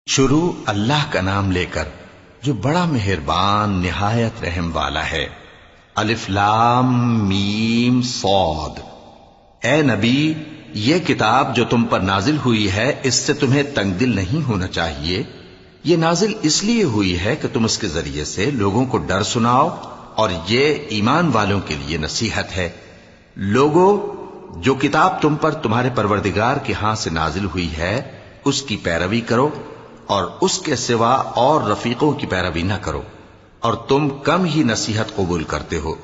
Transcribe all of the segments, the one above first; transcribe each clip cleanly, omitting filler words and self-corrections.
شروع اللہ کا نام لے کر جو بڑا مہربان نہایت رحم والا ہے۔ الف لام میم صاد۔ اے نبی، یہ کتاب جو تم پر نازل ہوئی ہے اس سے تمہیں تنگ دل نہیں ہونا چاہیے۔ یہ نازل اس لیے ہوئی ہے کہ تم اس کے ذریعے سے لوگوں کو ڈر سناؤ، اور یہ ایمان والوں کے لیے نصیحت ہے۔ لوگوں، جو کتاب تم پر تمہارے پروردگار کے ہاں سے نازل ہوئی ہے اس کی پیروی کرو، اور اس کے سوا اور رفیقوں کی پیروی نہ کرو، اور تم کم ہی نصیحت قبول کرتے ہو۔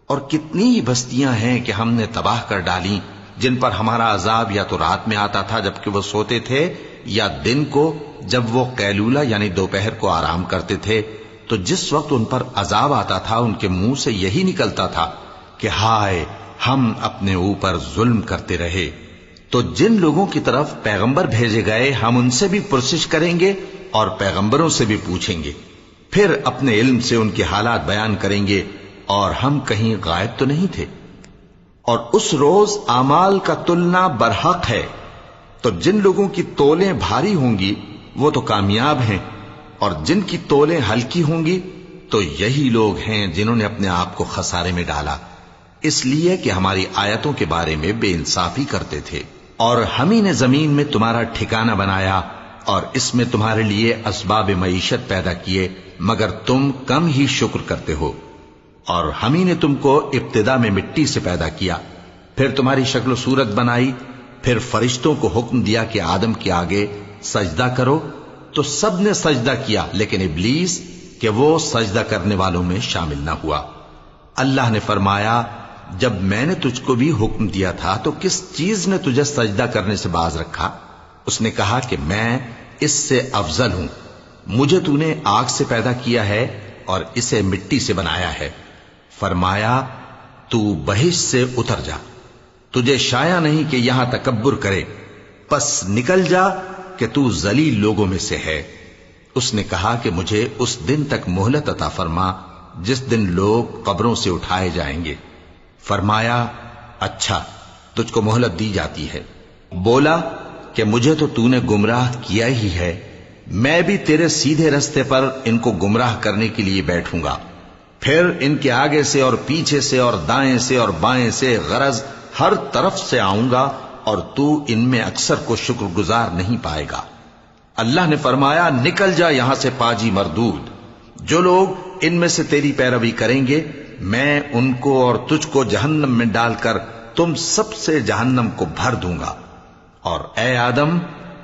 اور کتنی ہی بستیاں ہیں کہ ہم نے تباہ کر ڈالیں جن پر ہمارا عذاب یا تو رات میں آتا تھا جبکہ وہ سوتے تھے، یا دن کو جب وہ قیلولہ یعنی دوپہر کو آرام کرتے تھے، تو جس وقت ان پر عذاب آتا تھا ان کے منہ سے یہی نکلتا تھا کہ ہائے، ہم اپنے اوپر ظلم کرتے رہے۔ تو جن لوگوں کی طرف پیغمبر بھیجے گئے ہم ان سے بھی پرسش کریں گے اور پیغمبروں سے بھی پوچھیں گے، پھر اپنے علم سے ان کے حالات بیان کریں گے، اور ہم کہیں غائب تو نہیں تھے۔ اور اس روز اعمال کا تلنا برحق ہے، تو جن لوگوں کی تولیں بھاری ہوں گی وہ تو کامیاب ہیں، اور جن کی تولیں ہلکی ہوں گی تو یہی لوگ ہیں جنہوں نے اپنے آپ کو خسارے میں ڈالا، اس لیے کہ ہماری آیتوں کے بارے میں بے انصافی کرتے تھے۔ اور ہم ہی نے زمین میں تمہارا ٹھکانہ بنایا اور اس میں تمہارے لیے اسباب معیشت پیدا کیے، مگر تم کم ہی شکر کرتے ہو۔ اور ہم ہی نے تم کو ابتدا میں مٹی سے پیدا کیا، پھر تمہاری شکل و صورت بنائی، پھر فرشتوں کو حکم دیا کہ آدم کے آگے سجدہ کرو، تو سب نے سجدہ کیا لیکن ابلیس کہ وہ سجدہ کرنے والوں میں شامل نہ ہوا۔ اللہ نے فرمایا، جب میں نے تجھ کو بھی حکم دیا تھا تو کس چیز نے تجھے سجدہ کرنے سے باز رکھا؟ اس نے کہا کہ میں اس سے افضل ہوں، مجھے تو نے آگ سے پیدا کیا ہے اور اسے مٹی سے بنایا ہے۔ فرمایا، تو بہشت سے اتر جا، تجھے شایع نہیں کہ یہاں تکبر کرے، پس نکل جا کہ تو ذلیل لوگوں میں سے ہے۔ اس نے کہا کہ مجھے اس دن تک مہلت عطا فرما جس دن لوگ قبروں سے اٹھائے جائیں گے۔ فرمایا، اچھا، تجھ کو مہلت دی جاتی ہے۔ بولا کہ مجھے تو نے گمراہ کیا ہی ہے، میں بھی تیرے سیدھے رستے پر ان کو گمراہ کرنے کے لیے بیٹھوں گا، پھر ان کے آگے سے اور پیچھے سے اور دائیں سے اور بائیں سے غرض ہر طرف سے آؤں گا، اور تو ان میں اکثر کو شکر گزار نہیں پائے گا۔ اللہ نے فرمایا، نکل جا یہاں سے پاجی مردود، جو لوگ ان میں سے تیری پیروی کریں گے میں ان کو اور تجھ کو جہنم میں ڈال کر تم سب سے جہنم کو بھر دوں گا۔ اور اے آدم،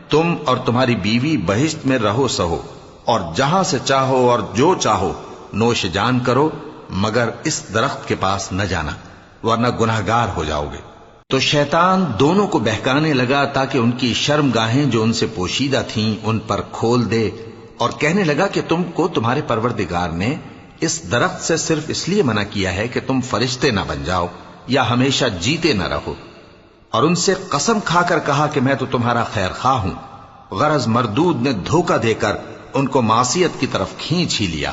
تم اور تمہاری بیوی بہشت میں رہو سہو، اور جہاں سے چاہو اور جو چاہو نوش جان کرو، مگر اس درخت کے پاس نہ جانا ورنہ گناہگار ہو جاؤ گے۔ تو شیطان دونوں کو بہکانے لگا تاکہ ان کی شرم گاہیں جو ان سے پوشیدہ تھیں ان پر کھول دے، اور کہنے لگا کہ تم کو تمہارے پروردگار نے اس درخت سے صرف اس لیے منع کیا ہے کہ تم فرشتے نہ بن جاؤ یا ہمیشہ جیتے نہ رہو۔ اور ان سے قسم کھا کر کہا کہ میں تو تمہارا خیر خواہ ہوں۔ غرض مردود نے دھوکہ دے کر ان کو معصیت کی طرف کھینچ ہی لیا۔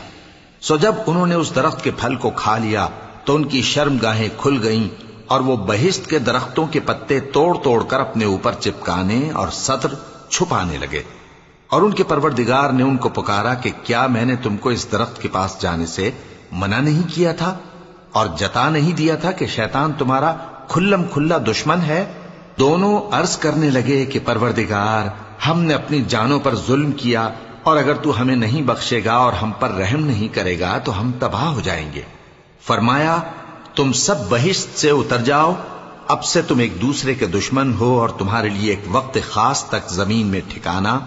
سو جب انہوں نے اس درخت کے پھل کو کھا لیا تو ان کی شرم گاہیں کھل گئیں، اور وہ بہشت کے درختوں کے پتے توڑ توڑ کر اپنے اوپر چپکانے اور سطر چھپانے لگے۔ اور ان کے پروردگار نے ان کو پکارا کہ کیا میں نے تم کو اس درخت کے پاس جانے سے منع نہیں کیا تھا، اور جتا نہیں دیا تھا کہ شیطان تمہارا کھلم کھلا دشمن ہے؟ دونوں عرض کرنے لگے کہ پروردگار، ہم نے اپنی جانوں پر ظلم کیا، اور اگر تو ہمیں نہیں بخشے گا اور ہم پر رحم نہیں کرے گا تو ہم تباہ ہو جائیں گے۔ فرمایا، تم سب بہشت سے اتر جاؤ، اب سے تم ایک دوسرے کے دشمن ہو، اور تمہارے لیے ایک وقت خاص تک زمین میں ٹھکانا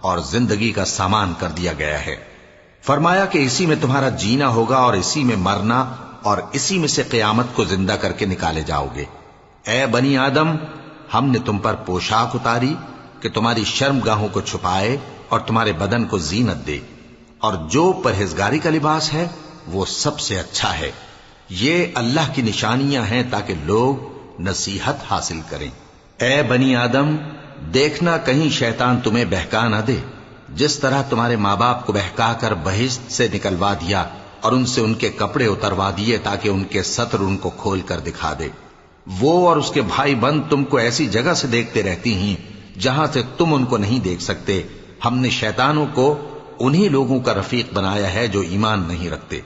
اور زندگی کا سامان کر دیا گیا ہے۔ فرمایا کہ اسی میں تمہارا جینا ہوگا اور اسی میں مرنا، اور اسی میں سے قیامت کو زندہ کر کے نکالے جاؤ گے۔ اے بنی آدم، ہم نے تم پر پوشاک اتاری کہ تمہاری شرم گاہوں کو چھپائے اور تمہارے بدن کو زینت دے، اور جو پرہیزگاری کا لباس ہے وہ سب سے اچھا ہے۔ یہ اللہ کی نشانیاں ہیں تاکہ لوگ نصیحت حاصل کریں۔ اے بنی آدم، دیکھنا کہیں شیطان تمہیں بہکا نہ دے، جس طرح تمہارے ماں باپ کو بہکا کر بہشت سے نکلوا دیا اور ان سے ان کے کپڑے اتروا دیے تاکہ ان کے ستر ان کو کھول کر دکھا دے۔ وہ اور اس کے بھائی بند تم کو ایسی جگہ سے دیکھتے رہتی ہیں جہاں سے تم ان کو نہیں دیکھ سکتے، ہم نے شیطانوں کو انہی لوگوں کا رفیق بنایا ہے جو ایمان نہیں رکھتے۔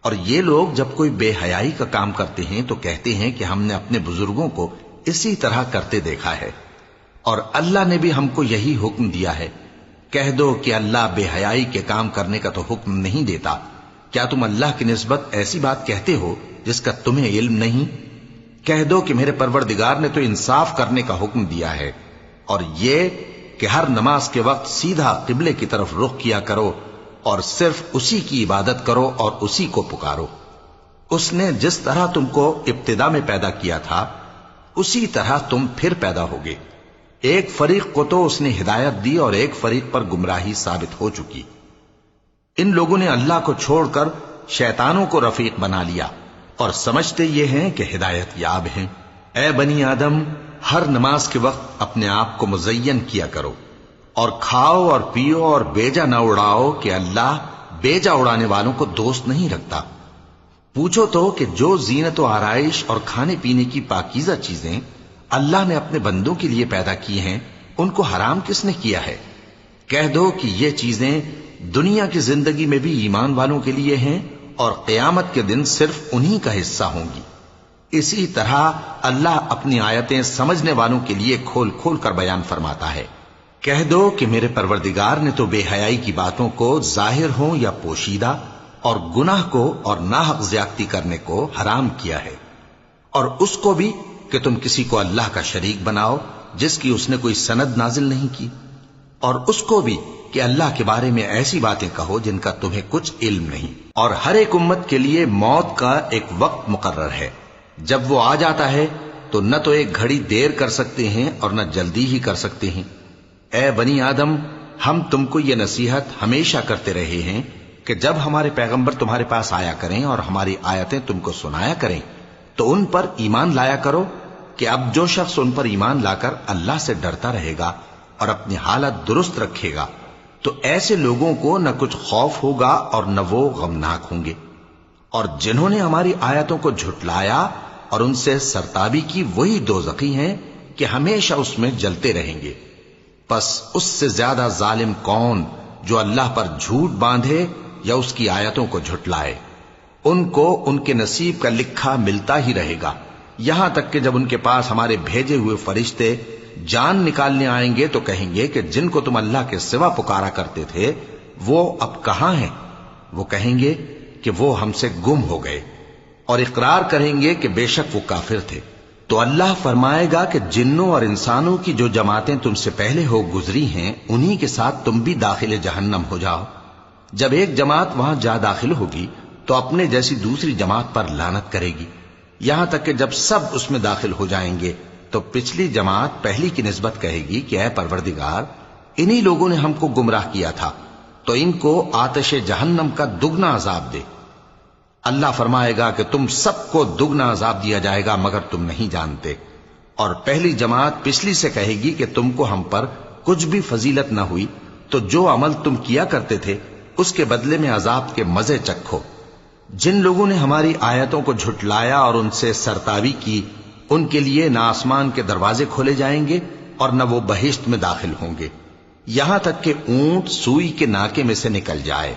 اور یہ لوگ جب کوئی بے حیائی کا کام کرتے ہیں تو کہتے ہیں کہ ہم نے اپنے بزرگوں کو اسی طرح کرتے دیکھا ہے، اور اللہ نے بھی ہم کو یہی حکم دیا ہے۔ کہہ دو کہ اللہ بے حیائی کے کام کرنے کا تو حکم نہیں دیتا، کیا تم اللہ کی نسبت ایسی بات کہتے ہو جس کا تمہیں علم نہیں؟ کہہ دو کہ میرے پروردگار نے تو انصاف کرنے کا حکم دیا ہے، اور یہ کہ ہر نماز کے وقت سیدھا قبلے کی طرف رخ کیا کرو اور صرف اسی کی عبادت کرو اور اسی کو پکارو۔ اس نے جس طرح تم کو ابتدا میں پیدا کیا تھا اسی طرح تم پھر پیدا ہوگے۔ ایک فریق کو تو اس نے ہدایت دی اور ایک فریق پر گمراہی ثابت ہو چکی۔ ان لوگوں نے اللہ کو چھوڑ کر شیطانوں کو رفیق بنا لیا اور سمجھتے یہ ہیں کہ ہدایت یاب ہیں۔ اے بنی آدم، ہر نماز کے وقت اپنے آپ کو مزین کیا کرو، اور کھاؤ اور پیو اور بیجا نہ اڑاؤ کہ اللہ بیجا اڑانے والوں کو دوست نہیں رکھتا۔ پوچھو تو کہ جو زینت و آرائش اور کھانے پینے کی پاکیزہ چیزیں اللہ نے اپنے بندوں کے لیے پیدا کی ہیں ان کو حرام کس نے کیا ہے؟ کہہ دو کہ یہ چیزیں دنیا کی زندگی میں بھی ایمان والوں کے لیے ہیں اور قیامت کے دن صرف انہی کا حصہ ہوں گی۔ اسی طرح اللہ اپنی آیتیں سمجھنے والوں کے لیے کھول کھول کر بیان فرماتا ہے۔ کہہ دو کہ میرے پروردگار نے تو بے حیائی کی باتوں کو ظاہر ہوں یا پوشیدہ اور گناہ کو اور ناحق زیادتی کرنے کو حرام کیا ہے، اور اس کو بھی کہ تم کسی کو اللہ کا شریک بناؤ جس کی اس نے کوئی سند نازل نہیں کی، اور اس کو بھی کہ اللہ کے بارے میں ایسی باتیں کہو جن کا تمہیں کچھ علم نہیں۔ اور ہر ایک امت کے لیے موت کا ایک وقت مقرر ہے، جب وہ آ جاتا ہے تو نہ تو ایک گھڑی دیر کر سکتے ہیں اور نہ جلدی ہی کر سکتے ہیں۔ اے بنی آدم، ہم تم کو یہ نصیحت ہمیشہ کرتے رہے ہیں کہ جب ہمارے پیغمبر تمہارے پاس آیا کریں اور ہماری آیتیں تم کو سنایا کریں تو ان پر ایمان لایا کرو، کہ اب جو شخص ان پر ایمان لا کر اللہ سے ڈرتا رہے گا اور اپنی حالت درست رکھے گا تو ایسے لوگوں کو نہ کچھ خوف ہوگا اور نہ وہ غمناک ہوں گے۔ اور جنہوں نے ہماری آیتوں کو جھٹلایا اور ان سے سرتابی کی وہی دوزخی ہیں کہ ہمیشہ اس میں جلتے رہیں گے۔ پس اس سے زیادہ ظالم کون جو اللہ پر جھوٹ باندھے یا اس کی آیتوں کو جھٹلائے؟ ان کو ان کے نصیب کا لکھا ملتا ہی رہے گا، یہاں تک کہ جب ان کے پاس ہمارے بھیجے ہوئے فرشتے جان نکالنے آئیں گے تو کہیں گے کہ جن کو تم اللہ کے سوا پکارا کرتے تھے وہ اب کہاں ہیں؟ وہ کہیں گے کہ وہ ہم سے گم ہو گئے، اور اقرار کریں گے کہ بے شک وہ کافر تھے۔ تو اللہ فرمائے گا کہ جنوں اور انسانوں کی جو جماعتیں تم سے پہلے ہو گزری ہیں انہی کے ساتھ تم بھی داخل جہنم ہو جاؤ۔ جب ایک جماعت وہاں جا داخل ہوگی تو اپنے جیسی دوسری جماعت پر لعنت کرے گی، یہاں تک کہ جب سب اس میں داخل ہو جائیں گے تو پچھلی جماعت پہلی کی نسبت کہے گی کہ اے پروردگار، انہی لوگوں نے ہم کو گمراہ کیا تھا، تو ان کو آتش جہنم کا دگنا عذاب دے۔ اللہ فرمائے گا کہ تم سب کو دگنا عذاب دیا جائے گا مگر تم نہیں جانتے۔ اور پہلی جماعت پچھلی سے کہے گی کہ تم کو ہم پر کچھ بھی فضیلت نہ ہوئی، تو جو عمل تم کیا کرتے تھے اس کے بدلے میں عذاب کے مزے چکھو۔ جن لوگوں نے ہماری آیتوں کو جھٹلایا اور ان سے سرتابی کی ان کے لیے نہ آسمان کے دروازے کھولے جائیں گے اور نہ وہ بہشت میں داخل ہوں گے، یہاں تک کہ اونٹ سوئی کے ناکے میں سے نکل جائے۔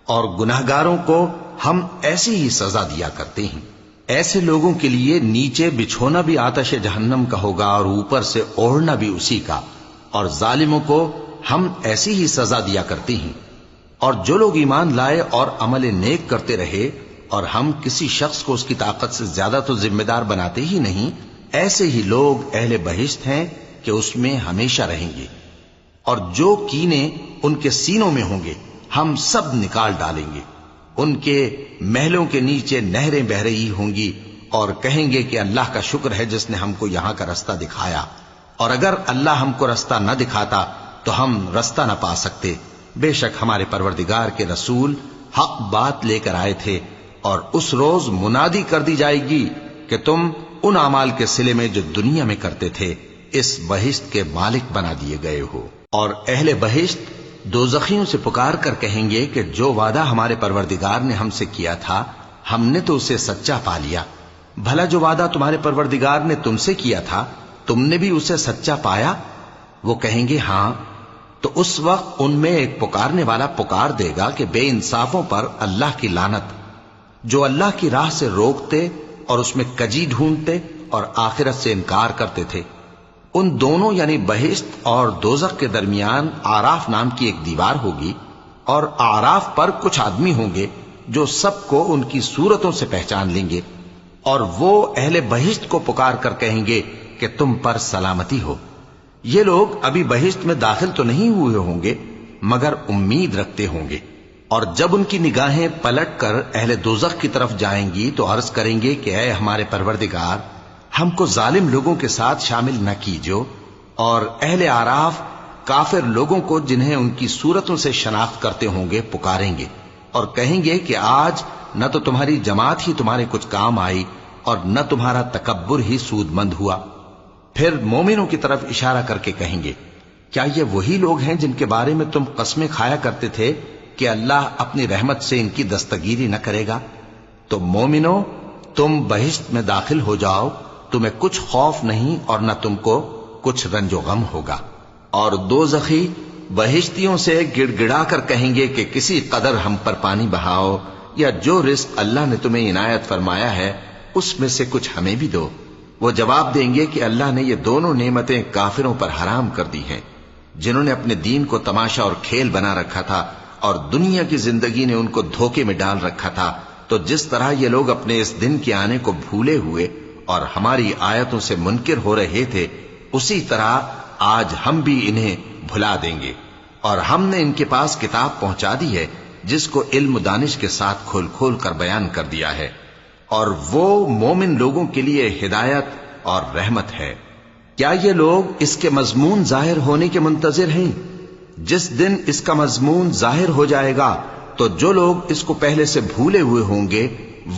اور گناہگاروں کو ہم ایسی ہی سزا دیا کرتے ہیں۔ ایسے لوگوں کے لیے نیچے بچھونا بھی آتش جہنم کا ہوگا اور اوپر سے اوڑھنا بھی اسی کا، اور ظالموں کو ہم ایسی ہی سزا دیا کرتے ہیں۔ اور جو لوگ ایمان لائے اور عمل نیک کرتے رہے اور ہم کسی شخص کو اس کی طاقت سے زیادہ تو ذمہ دار بناتے ہی نہیں، ایسے ہی لوگ اہل بہشت ہیں کہ اس میں ہمیشہ رہیں گے۔ اور جو کینے ان کے سینوں میں ہوں گے ہم سب نکال ڈالیں گے۔ ان کے محلوں کے نیچے نہریں بہ رہی ہوں گی اور کہیں گے کہ اللہ کا شکر ہے جس نے ہم کو یہاں کا رستہ دکھایا، اور اگر اللہ ہم کو رستہ نہ دکھاتا تو ہم رستہ نہ پا سکتے۔ بے شک ہمارے پروردگار کے رسول حق بات لے کر آئے تھے، اور اس روز منادی کر دی جائے گی کہ تم ان اعمال کے صلے میں جو دنیا میں کرتے تھے اس بہشت کے مالک بنا دیے گئے ہو۔ اور اہل بہشت دوزخیوں سے پکار کر کہیں گے کہ جو وعدہ ہمارے پروردگار نے ہم سے کیا تھا ہم نے تو اسے سچا پا لیا۔ بھلا جو وعدہ تمہارے پروردگار نے تم سے کیا تھا تم نے بھی اسے سچا پایا؟ وہ کہیں گے ہاں۔ تو اس وقت ان میں ایک پکارنے والا پکار دے گا کہ بے انصافوں پر اللہ کی لعنت، جو اللہ کی راہ سے روکتے اور اس میں کجی ڈھونڈتے اور آخرت سے انکار کرتے تھے۔ ان دونوں یعنی بہشت اور دوزخ کے درمیان آراف نام کی ایک دیوار ہوگی، اور آراف پر کچھ آدمی ہوں گے جو سب کو ان کی صورتوں سے پہچان لیں گے، اور وہ اہل بہشت کو پکار کر کہیں گے کہ تم پر سلامتی ہو۔ یہ لوگ ابھی بہشت میں داخل تو نہیں ہوئے ہوں گے مگر امید رکھتے ہوں گے، اور جب ان کی نگاہیں پلٹ کر اہل دوزخ کی طرف جائیں گی تو عرض کریں گے کہ اے ہمارے پروردگار، ہم کو ظالم لوگوں کے ساتھ شامل نہ کیجو۔ اور اہل آراف کافر لوگوں کو جنہیں ان کی صورتوں سے شناخت کرتے ہوں گے پکاریں گے اور کہیں گے کہ آج نہ تو تمہاری جماعت ہی تمہارے کچھ کام آئی اور نہ تمہارا تکبر ہی سود مند ہوا۔ پھر مومنوں کی طرف اشارہ کر کے کہیں گے، کیا یہ وہی لوگ ہیں جن کے بارے میں تم قسمیں کھایا کرتے تھے کہ اللہ اپنی رحمت سے ان کی دستگیری نہ کرے گا؟ تو مومنوں، تم بہشت میں داخل ہو جاؤ، تمہیں کچھ خوف نہیں اور نہ تم کو کچھ رنج و غم ہوگا۔ اور دوزخی بہشتیوں سے گڑ گڑا کر کہیں گے کہ کسی قدر ہم پر پانی بہاؤ، یا جو رزق اللہ نے تمہیں عنایت فرمایا ہے اس میں سے کچھ ہمیں بھی دو۔ وہ جواب دیں گے کہ اللہ نے یہ دونوں نعمتیں کافروں پر حرام کر دی ہیں، جنہوں نے اپنے دین کو تماشا اور کھیل بنا رکھا تھا اور دنیا کی زندگی نے ان کو دھوکے میں ڈال رکھا تھا۔ تو جس طرح یہ لوگ اپنے اس دن کے آنے کو بھولے ہوئے اور ہماری آیتوں سے منکر ہو رہے تھے، اسی طرح آج ہم بھی انہیں بھلا دیں گے۔ اور ہم نے ان کے پاس کتاب پہنچا دی ہے جس کو علم و دانش کے ساتھ کھول کھول کر بیان کر دیا ہے، اور وہ مومن لوگوں کے لیے ہدایت اور رحمت ہے۔ کیا یہ لوگ اس کے مضمون ظاہر ہونے کے منتظر ہیں؟ جس دن اس کا مضمون ظاہر ہو جائے گا تو جو لوگ اس کو پہلے سے بھولے ہوئے ہوں گے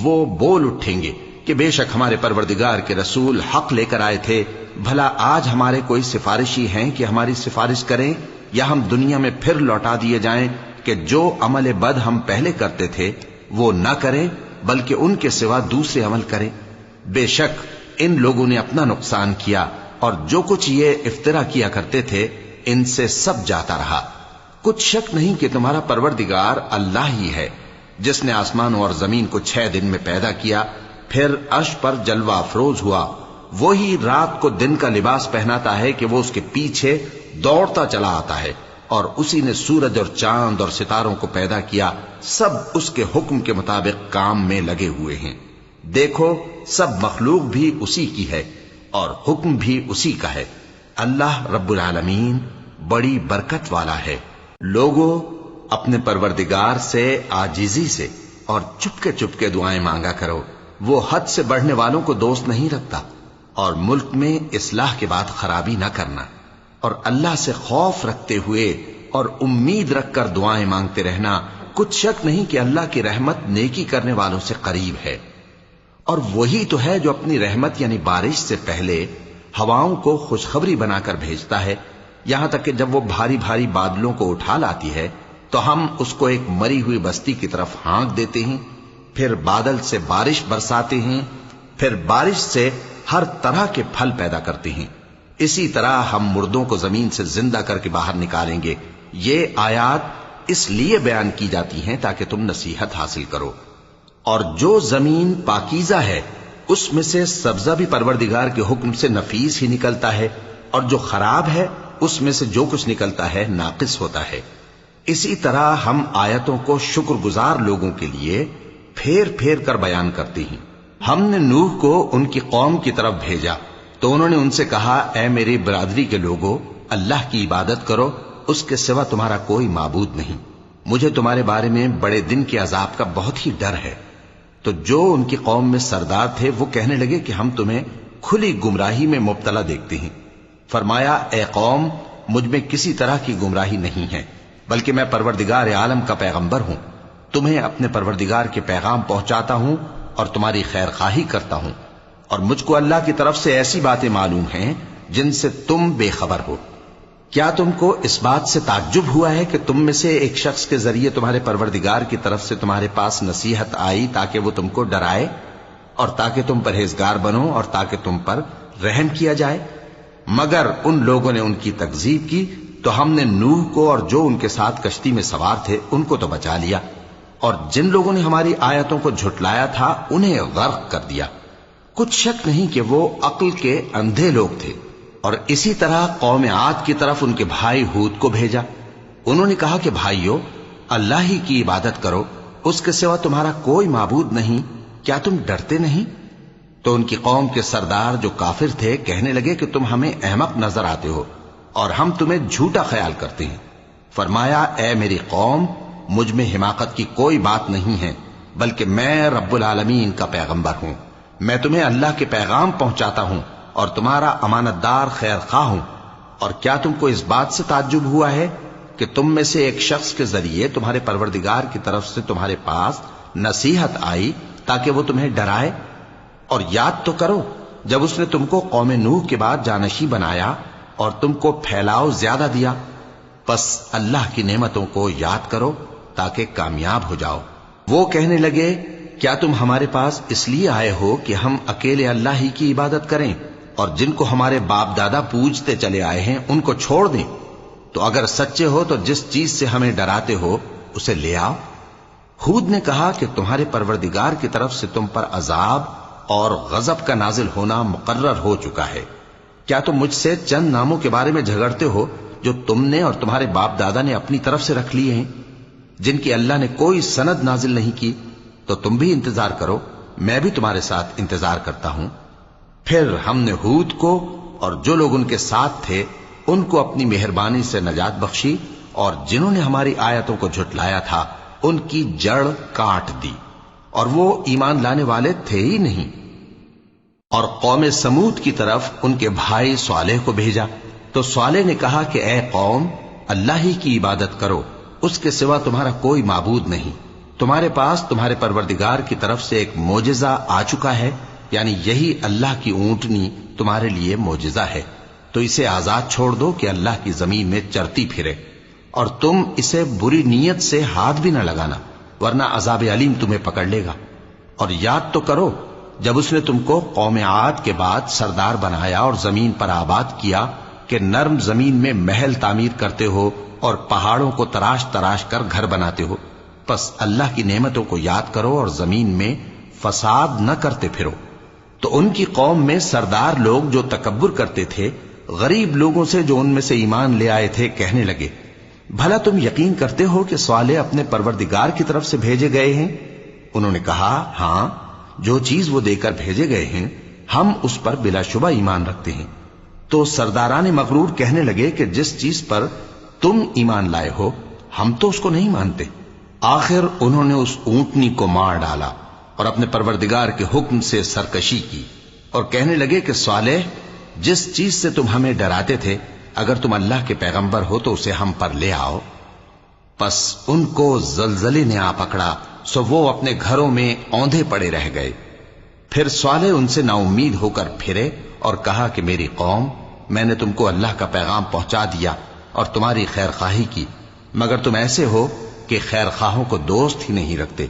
وہ بول اٹھیں گے کہ بے شک ہمارے پروردگار کے رسول حق لے کر آئے تھے، بھلا آج ہمارے کوئی سفارشی ہیں کہ ہماری سفارش کریں، یا ہم دنیا میں پھر لوٹا دیے جائیں کہ جو عمل بد ہم پہلے کرتے تھے وہ نہ کریں بلکہ ان کے سوا دوسرے عمل کریں۔ بے شک ان لوگوں نے اپنا نقصان کیا، اور جو کچھ یہ افترا کیا کرتے تھے ان سے سب جاتا رہا۔ کچھ شک نہیں کہ تمہارا پروردگار اللہ ہی ہے جس نے آسمانوں اور زمین کو 6 دن میں پیدا کیا، پھر عرش پر جلوہ افروز ہوا۔ وہی رات کو دن کا لباس پہناتا ہے کہ وہ اس کے پیچھے دوڑتا چلا آتا ہے، اور اسی نے سورج اور چاند اور ستاروں کو پیدا کیا، سب اس کے حکم کے مطابق کام میں لگے ہوئے ہیں۔ دیکھو سب مخلوق بھی اسی کی ہے اور حکم بھی اسی کا ہے۔ اللہ رب العالمین بڑی برکت والا ہے۔ لوگوں، اپنے پروردگار سے عاجزی سے اور چپکے دعائیں مانگا کرو، وہ حد سے بڑھنے والوں کو دوست نہیں رکھتا، اور ملک میں اصلاح کے بعد خرابی نہ کرنا، اور اللہ سے خوف رکھتے ہوئے اور امید رکھ کر دعائیں مانگتے رہنا۔ کچھ شک نہیں کہ اللہ کی رحمت نیکی کرنے والوں سے قریب ہے، اور وہی تو ہے جو اپنی رحمت یعنی بارش سے پہلے ہواؤں کو خوشخبری بنا کر بھیجتا ہے، یہاں تک کہ جب وہ بھاری بھاری بادلوں کو اٹھا لاتی ہے تو ہم اس کو ایک مری ہوئی بستی کی طرف ہانک دیتے ہیں، پھر بادل سے بارش برساتے ہیں، پھر بارش سے ہر طرح کے پھل پیدا کرتے ہیں۔ اسی طرح ہم مردوں کو زمین سے زندہ کر کے باہر نکالیں گے۔ یہ آیات اس لیے بیان کی جاتی ہیں تاکہ تم نصیحت حاصل کرو۔ اور جو زمین پاکیزہ ہے اس میں سے سبزہ بھی پروردگار کے حکم سے نفیس ہی نکلتا ہے، اور جو خراب ہے اس میں سے جو کچھ نکلتا ہے ناقص ہوتا ہے۔ اسی طرح ہم آیتوں کو شکر گزار لوگوں کے لیے پھیر پھیر کر بیان کرتے ہیں۔ ہم نے نوح کو ان کی قوم کی طرف بھیجا تو انہوں نے ان سے کہا، اے میری برادری کے لوگوں، اللہ کی عبادت کرو، اس کے سوا تمہارا کوئی معبود نہیں، مجھے تمہارے بارے میں بڑے دن کے عذاب کا بہت ہی ڈر ہے۔ تو جو ان کی قوم میں سردار تھے وہ کہنے لگے کہ ہم تمہیں کھلی گمراہی میں مبتلا دیکھتے ہیں۔ فرمایا، اے قوم، مجھ میں کسی طرح کی گمراہی نہیں ہے، بلکہ میں پروردگار عالم کا پیغمبر ہوں، تمہیں اپنے پروردگار کے پیغام پہنچاتا ہوں اور تمہاری خیر خواہی کرتا ہوں، اور مجھ کو اللہ کی طرف سے ایسی باتیں معلوم ہیں جن سے تم بے خبر ہو۔ کیا تم کو اس بات سے تعجب ہوا ہے کہ تم میں سے ایک شخص کے ذریعے تمہارے پروردگار کی طرف سے تمہارے پاس نصیحت آئی تاکہ وہ تم کو ڈرائے اور تاکہ تم پرہیزگار بنو اور تاکہ تم پر رحم کیا جائے؟ مگر ان لوگوں نے ان کی تکذیب کی تو ہم نے نوح کو اور جو ان کے ساتھ کشتی میں سوار تھے ان کو تو بچا لیا، اور جن لوگوں نے ہماری آیتوں کو جھٹلایا تھا انہیں غرق کر دیا۔ کچھ شک نہیں کہ وہ عقل کے اندھے لوگ تھے۔ اور اسی طرح قوم عاد کی طرف ان کے بھائی ہود کو بھیجا۔ انہوں نے کہا کہ بھائیو، اللہ ہی کی عبادت کرو، اس کے سوا تمہارا کوئی معبود نہیں، کیا تم ڈرتے نہیں؟ تو ان کی قوم کے سردار جو کافر تھے کہنے لگے کہ تم ہمیں احمق نظر آتے ہو اور ہم تمہیں جھوٹا خیال کرتے ہیں۔ فرمایا، اے میری قوم، مجھ میں حماقت کی کوئی بات نہیں ہے، بلکہ میں رب العالمین کا پیغمبر ہوں۔ میں تمہیں اللہ کے پیغام پہنچاتا ہوں اور تمہارا امانت دار خیر خواہ ہوں۔ اور کیا تم کو اس بات سے تعجب ہوا ہے کہ تم میں سے ایک شخص کے ذریعے تمہارے پروردگار کی طرف سے تمہارے پاس نصیحت آئی تاکہ وہ تمہیں ڈرائے؟ اور یاد تو کرو جب اس نے تم کو قوم نوح کے بعد جانشین بنایا اور تم کو پھیلاؤ زیادہ دیا۔ پس اللہ کی نعمتوں کو یاد کرو تاکہ کامیاب ہو جاؤ۔ وہ کہنے لگے، کیا تم ہمارے پاس اس لیے آئے ہو کہ ہم اکیلے اللہ ہی کی عبادت کریں اور جن کو ہمارے باپ دادا پوجتے چلے آئے ہیں ان کو چھوڑ دیں؟ تو اگر سچے ہو تو جس چیز سے ہمیں ڈراتے ہو اسے لے آؤ۔ ہود نے کہا کہ تمہارے پروردگار کی طرف سے تم پر عذاب اور غضب کا نازل ہونا مقرر ہو چکا ہے۔ کیا تم مجھ سے چند ناموں کے بارے میں جھگڑتے ہو جو تم نے اور تمہارے باپ دادا نے اپنی طرف سے رکھ لیے ہیں، جن کی اللہ نے کوئی سند نازل نہیں کی؟ تو تم بھی انتظار کرو، میں بھی تمہارے ساتھ انتظار کرتا ہوں۔ پھر ہم نے ہود کو اور جو لوگ ان کے ساتھ تھے ان کو اپنی مہربانی سے نجات بخشی، اور جنہوں نے ہماری آیتوں کو جھٹلایا تھا ان کی جڑ کاٹ دی، اور وہ ایمان لانے والے تھے ہی نہیں۔ اور قوم سمود کی طرف ان کے بھائی صالح کو بھیجا، تو صالح نے کہا کہ اے قوم، اللہ ہی کی عبادت کرو، اس کے سوا تمہارا کوئی معبود نہیں۔ تمہارے پاس تمہارے پروردگار کی طرف سے ایک معجزہ آ چکا ہے، یعنی یہی اللہ کی اونٹنی تمہارے لیے معجزہ ہے، تو اسے آزاد چھوڑ دو کہ اللہ کی زمین میں چرتی پھرے، اور تم اسے بری نیت سے ہاتھ بھی نہ لگانا، ورنہ عذاب علیم تمہیں پکڑ لے گا۔ اور یاد تو کرو جب اس نے تم کو قوم عاد کے بعد سردار بنایا اور زمین پر آباد کیا کہ نرم زمین میں محل تعمیر کرتے ہو اور پہاڑوں کو تراش تراش کر گھر بناتے ہو۔ پس اللہ کی نعمتوں کو یاد کرو اور زمین میں فساد نہ کرتے پھرو۔ تو ان کی قوم میں سردار لوگ جو تکبر کرتے تھے غریب لوگوں سے جو ان میں سے ایمان لے آئے تھے کہنے لگے، بھلا تم یقین کرتے ہو کہ صالح اپنے پروردگار کی طرف سے بھیجے گئے ہیں؟ انہوں نے کہا، ہاں، جو چیز وہ دے کر بھیجے گئے ہیں ہم اس پر بلا شبہ ایمان رکھتے ہیں۔ تو سرداران مغرور کہنے لگے کہ جس چیز پر تم ایمان لائے ہو ہم تو اس کو نہیں مانتے۔ آخر انہوں نے اس اونٹنی کو مار ڈالا اور اپنے پروردگار کے حکم سے سرکشی کی، اور کہنے لگے کہ صالح، جس چیز سے تم ہمیں ڈراتے تھے اگر تم اللہ کے پیغمبر ہو تو اسے ہم پر لے آؤ۔ پس ان کو زلزلے نے آ پکڑا، سو وہ اپنے گھروں میں اوندھے پڑے رہ گئے۔ پھر صالح ان سے نا امید ہو کر پھرے اور کہا کہ میری قوم، میں نے تم کو اللہ کا پیغام پہنچا دیا اور تمہاری خیر خواہی کی، مگر تم ایسے ہو کہ خیر خواہوں کو دوست ہی نہیں رکھتے۔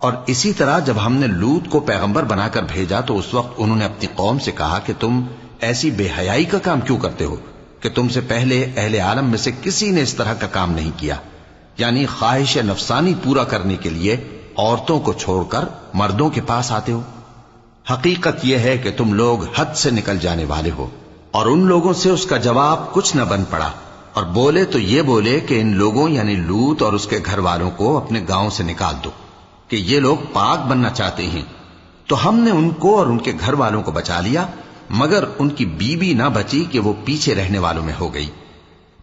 اور اسی طرح جب ہم نے لوط کو پیغمبر بنا کر بھیجا تو اس وقت انہوں نے اپنی قوم سے کہا کہ تم ایسی بے حیائی کا کام کیوں کرتے ہو کہ تم سے پہلے اہل عالم میں سے کسی نے اس طرح کا کام نہیں کیا، یعنی خواہش نفسانی پورا کرنے کے لیے عورتوں کو چھوڑ کر مردوں کے پاس آتے ہو۔ حقیقت یہ ہے کہ تم لوگ حد سے نکل جانے والے ہو۔ اور ان لوگوں سے اس کا جواب کچھ نہ بن پڑا، اور بولے تو یہ بولے کہ ان لوگوں یعنی لوط اور اس کے گھر والوں کو اپنے گاؤں سے نکال دو کہ یہ لوگ پاک بننا چاہتے ہیں۔ تو ہم نے ان کو اور ان کے گھر والوں کو بچا لیا، مگر ان کی بیوی نہ بچی کہ وہ پیچھے رہنے والوں میں ہو گئی،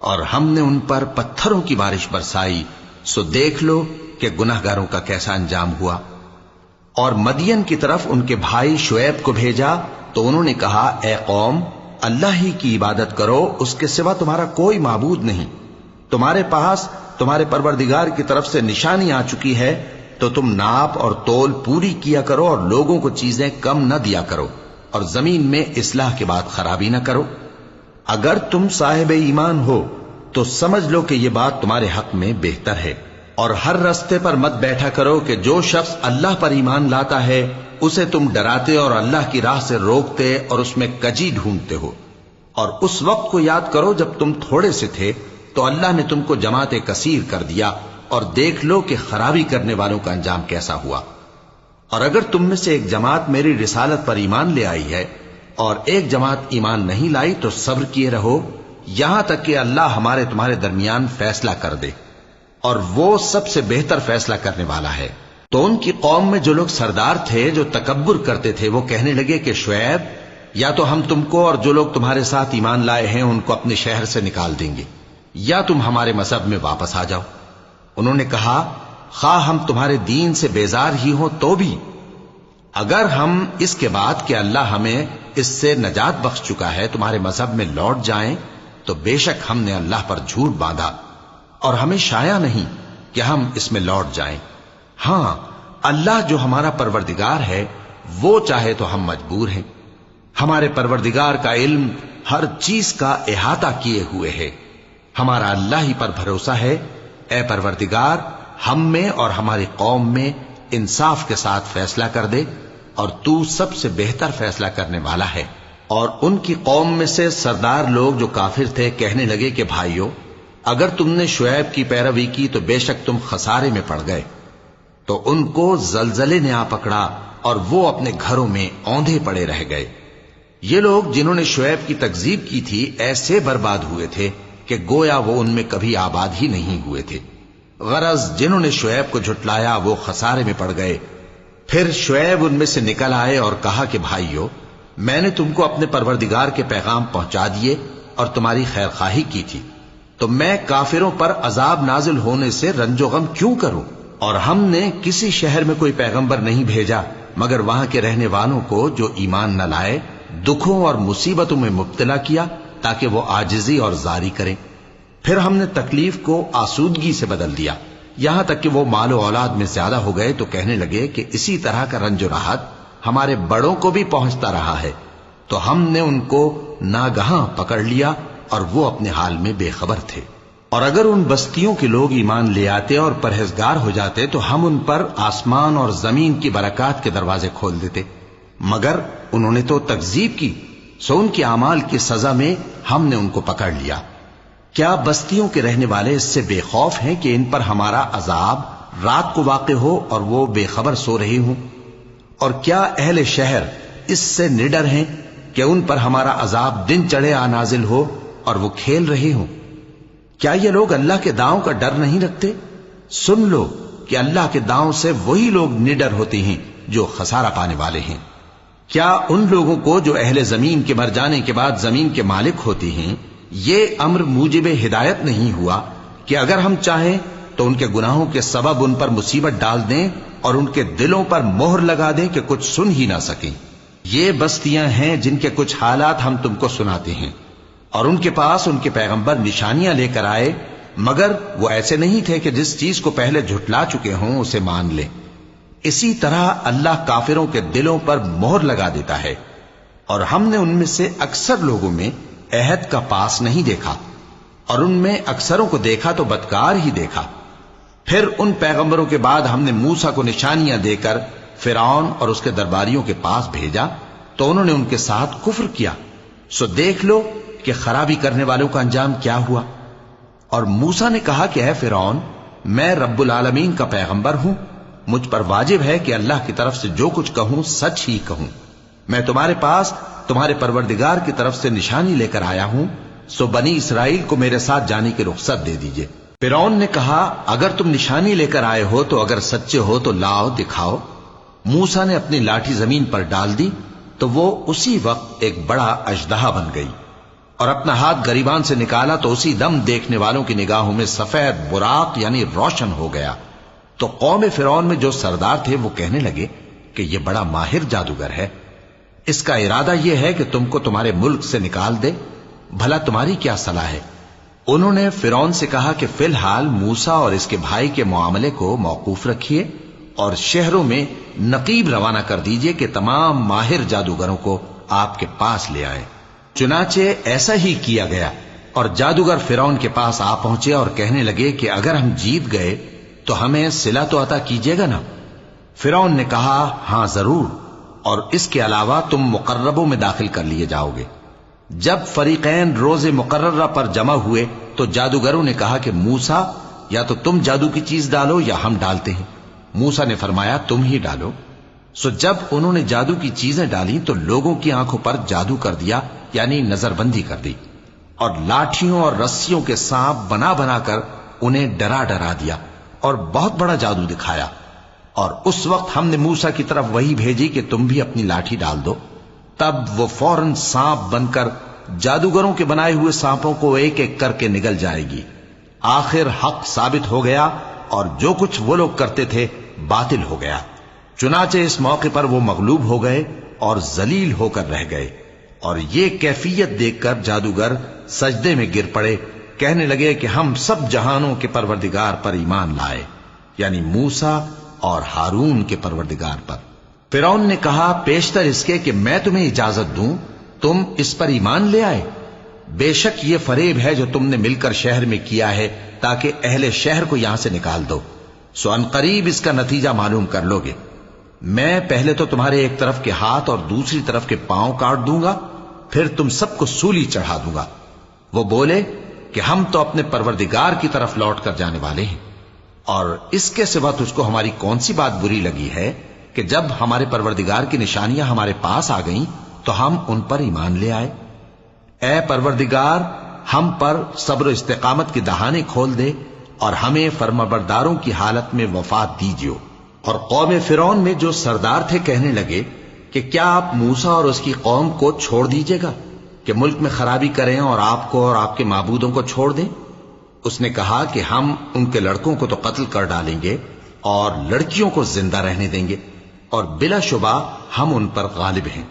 اور ہم نے ان پر پتھروں کی بارش برسائی، سو دیکھ لو کہ گناہگاروں کا کیسا انجام ہوا۔ اور مدین کی طرف ان کے بھائی شعیب کو بھیجا تو انہوں نے کہا، اے قوم، اللہ ہی کی عبادت کرو، اس کے سوا تمہارا کوئی معبود نہیں۔ تمہارے پاس تمہارے پروردگار کی طرف سے نشانی آ چکی ہے، تو تم ناپ اور تول پوری کیا کرو اور لوگوں کو چیزیں کم نہ دیا کرو، اور زمین میں اصلاح کے بعد خرابی نہ کرو۔ اگر تم صاحب ایمان ہو تو سمجھ لو کہ یہ بات تمہارے حق میں بہتر ہے، اور ہر رستے پر مت بیٹھا کرو کہ جو شخص اللہ پر ایمان لاتا ہے اسے تم ڈراتے اور اللہ کی راہ سے روکتے اور اس میں کجی ڈھونڈتے ہو۔ اور اس وقت کو یاد کرو جب تم تھوڑے سے تھے تو اللہ نے تم کو جماعت کثیر کر دیا، اور دیکھ لو کہ خرابی کرنے والوں کا انجام کیسا ہوا۔ اور اگر تم میں سے ایک جماعت میری رسالت پر ایمان لے آئی ہے اور ایک جماعت ایمان نہیں لائی تو صبر کیے رہو یہاں تک کہ اللہ ہمارے تمہارے درمیان فیصلہ کر دے، اور وہ سب سے بہتر فیصلہ کرنے والا ہے۔ تو ان کی قوم میں جو لوگ سردار تھے جو تکبر کرتے تھے وہ کہنے لگے کہ شعیب، یا تو ہم تم کو اور جو لوگ تمہارے ساتھ ایمان لائے ہیں ان کو اپنے شہر سے نکال دیں گے، یا تم ہمارے مذہب میں واپس آ جاؤ۔ انہوں نے کہا خواہ ہم تمہارے دین سے بیزار ہی ہوں تو بھی، اگر ہم اس کے بعد کہ اللہ ہمیں اس سے نجات بخش چکا ہے تمہارے مذہب میں لوٹ جائیں تو بے شک ہم نے اللہ پر جھوٹ باندھا، اور ہمیں شایع نہیں کہ ہم اس میں لوٹ جائیں۔ ہاں اللہ جو ہمارا پروردگار ہے وہ چاہے تو ہم مجبور ہیں، ہمارے پروردگار کا علم ہر چیز کا احاطہ کیے ہوئے ہے، ہمارا اللہ ہی پر بھروسہ ہے۔ اے پروردگار، ہم میں اور ہماری قوم میں انصاف کے ساتھ فیصلہ کر دے، اور تو سب سے بہتر فیصلہ کرنے والا ہے۔ اور ان کی قوم میں سے سردار لوگ جو کافر تھے کہنے لگے کہ بھائیو، اگر تم نے شعیب کی پیروی کی تو بے شک تم خسارے میں پڑ گئے۔ تو ان کو زلزلے نے آ پکڑا اور وہ اپنے گھروں میں اوندھے پڑے رہ گئے۔ یہ لوگ جنہوں نے شعیب کی تکذیب کی تھی ایسے برباد ہوئے تھے کہ گویا وہ ان میں کبھی آباد ہی نہیں ہوئے تھے۔ غرض جنہوں نے شعیب کو جھٹلایا وہ خسارے میں پڑ گئے۔ پھر شعیب ان میں سے نکل آئے اور کہا کہ بھائیو، میں نے تم کو اپنے پروردگار کے پیغام پہنچا دیے اور تمہاری خیر خواہی کی تھی، تو میں کافروں پر عذاب نازل ہونے سے رنج و غم کیوں کروں؟ اور ہم نے کسی شہر میں کوئی پیغمبر نہیں بھیجا مگر وہاں کے رہنے والوں کو جو ایمان نہ لائے دکھوں اور مصیبتوں میں مبتلا کیا تاکہ وہ عاجزی اور زاری کریں۔ پھر ہم نے تکلیف کو آسودگی سے بدل دیا، یہاں تک کہ وہ مال و اولاد میں زیادہ ہو گئے تو کہنے لگے کہ اسی طرح کا رنج و راحت ہمارے بڑوں کو بھی پہنچتا رہا ہے، تو ہم نے ان کو ناگہاں پکڑ لیا اور وہ اپنے حال میں بے خبر تھے۔ اور اگر ان بستیوں کے لوگ ایمان لے آتے اور پرہیزگار ہو جاتے تو ہم ان پر آسمان اور زمین کی برکات کے دروازے کھول دیتے، مگر انہوں نے تو تکذیب کی، سو ان کے اعمال کی سزا میں ہم نے ان کو پکڑ لیا۔ کیا بستیوں کے رہنے والے اس سے بے خوف ہیں کہ ان پر ہمارا عذاب رات کو واقع ہو اور وہ بے خبر سو رہے ہوں؟ اور کیا اہل شہر اس سے نڈر ہیں کہ ان پر ہمارا عذاب دن چڑھے آ نازل ہو اور وہ کھیل رہے ہوں؟ کیا یہ لوگ اللہ کے داؤں کا ڈر نہیں رکھتے؟ سن لو کہ اللہ کے داؤں سے وہی لوگ نڈر ہوتے ہیں جو خسارہ پانے والے ہیں۔ کیا ان لوگوں کو جو اہل زمین کے مر جانے کے بعد زمین کے مالک ہوتے ہیں یہ امر موجب ہدایت نہیں ہوا کہ اگر ہم چاہیں تو ان کے گناہوں کے سبب ان پر مصیبت ڈال دیں اور ان کے دلوں پر مہر لگا دیں کہ کچھ سن ہی نہ سکیں؟ یہ بستیاں ہیں جن کے کچھ حالات ہم تم کو سناتے ہیں، اور ان کے پاس ان کے پیغمبر نشانیاں لے کر آئے، مگر وہ ایسے نہیں تھے کہ جس چیز کو پہلے جھٹلا چکے ہوں اسے مان لیں۔ اسی طرح اللہ کافروں کے دلوں پر مہر لگا دیتا ہے، اور ہم نے ان میں سے اکثر لوگوں میں عہد کا پاس نہیں دیکھا، اور ان میں اکثروں کو دیکھا تو بدکار ہی دیکھا۔ پھر ان پیغمبروں کے بعد ہم نے موسیٰ کو نشانیاں دے کر فرعون اور اس کے درباریوں کے پاس بھیجا تو انہوں نے ان کے ساتھ کفر کیا، سو دیکھ لو کہ خرابی کرنے والوں کا انجام کیا ہوا۔ اور موسیٰ نے کہا کہ اے فرعون، میں رب العالمین کا پیغمبر ہوں، مجھ پر واجب ہے کہ اللہ کی طرف سے جو کچھ کہوں سچ ہی کہوں۔ میں تمہارے پاس تمہارے پروردگار کی طرف سے نشانی لے کر آیا ہوں، سو بنی اسرائیل کو میرے ساتھ جانے کی رخصت دے دیجئے۔ فرعون نے کہا اگر تم نشانی لے کر آئے ہو تو اگر سچے ہو تو لاؤ دکھاؤ۔ موسیٰ نے اپنی لاٹھی زمین پر ڈال دی تو وہ اسی وقت ایک بڑا اژدہا بن گئی، اور اپنا ہاتھ گریبان سے نکالا تو اسی دم دیکھنے والوں کی نگاہوں میں سفید براق یعنی روشن ہو گیا۔ تو قوم فرعون میں جو سردار تھے وہ کہنے لگے کہ یہ بڑا ماہر جادوگر ہے، اس کا ارادہ یہ ہے کہ تم کو تمہارے ملک سے نکال دے، بھلا تمہاری کیا صلاح ہے؟ انہوں نے فرعون سے کہا کہ فی الحال موسیٰ اور اس کے بھائی کے معاملے کو موقوف رکھیے اور شہروں میں نقیب روانہ کر دیجئے کہ تمام ماہر جادوگروں کو آپ کے پاس لے آئیں۔ چنانچہ ایسا ہی کیا گیا، اور جادوگر فرعون کے پاس آ پہنچے اور کہنے لگے کہ اگر ہم جیت گئے تو ہمیں صلہ تو عطا کیجیے گا نا؟ فرعون نے کہا ہاں ضرور، اور اس کے علاوہ تم مقربوں میں داخل کر لیے جاؤ گے۔ جب فریقین روز مقررہ پر جمع ہوئے تو جادوگروں نے کہا کہ موسیٰ یا تو تم جادو کی چیز ڈالو یا ہم ڈالتے ہیں۔ موسیٰ نے فرمایا تم ہی ڈالو۔ سو جب انہوں نے جادو کی چیزیں ڈالی تو لوگوں کی آنکھوں پر جادو کر دیا، یعنی نظر بندی کر دی، اور لاٹھیوں اور رسیوں کے سانپ بنا بنا کر انہیں ڈرا ڈرا دیا اور بہت بڑا جادو دکھایا۔ اور اس وقت ہم نے موسیٰ کی طرف وحی بھیجی کہ تم بھی اپنی لاٹھی ڈال دو، تب وہ فوراً سانپ بن کر جادوگروں کے بنائے ہوئے سانپوں کو ایک ایک کر کے نگل جائے گی۔ آخر حق ثابت ہو گیا اور جو کچھ وہ لوگ کرتے تھے باطل ہو گیا۔ چنانچہ اس موقع پر وہ مغلوب ہو گئے اور ذلیل ہو کر رہ گئے، اور یہ کیفیت دیکھ کر جادوگر سجدے میں گر پڑے، کہنے لگے کہ ہم سب جہانوں کے پروردگار پر ایمان لائے، یعنی موسیٰ اور ہارون کے پروردگار پر۔ فرعون نے کہا پیشتر اس کے کہ میں تمہیں اجازت دوں تم اس پر ایمان لے آئے، بے شک یہ فریب ہے جو تم نے مل کر شہر میں کیا ہے تاکہ اہل شہر کو یہاں سے نکال دو، سو ان قریب اس کا نتیجہ معلوم کر لو گے۔ میں پہلے تو تمہارے ایک طرف کے ہاتھ اور دوسری طرف کے پاؤں کاٹ دوں گا، پھر تم سب کو سولی چڑھا دوں گا۔ وہ بولے کہ ہم تو اپنے پروردگار کی طرف لوٹ کر جانے والے ہیں، اور اس کے سوا تجھ کو ہماری کون سی بات بری لگی ہے کہ جب ہمارے پروردگار کی نشانیاں ہمارے پاس آ گئیں تو ہم ان پر ایمان لے آئے۔ اے پروردگار، ہم پر صبر و استقامت کی دہانے کھول دے اور ہمیں فرمانبرداروں کی حالت میں وفات دیجیو۔ اور قوم فرعون میں جو سردار تھے کہنے لگے کہ کیا آپ موسیٰ اور اس کی قوم کو چھوڑ دیجیے گا کہ ملک میں خرابی کریں اور آپ کو اور آپ کے معبودوں کو چھوڑ دیں؟ اس نے کہا کہ ہم ان کے لڑکوں کو تو قتل کر ڈالیں گے اور لڑکیوں کو زندہ رہنے دیں گے، اور بلا شبہ ہم ان پر غالب ہیں۔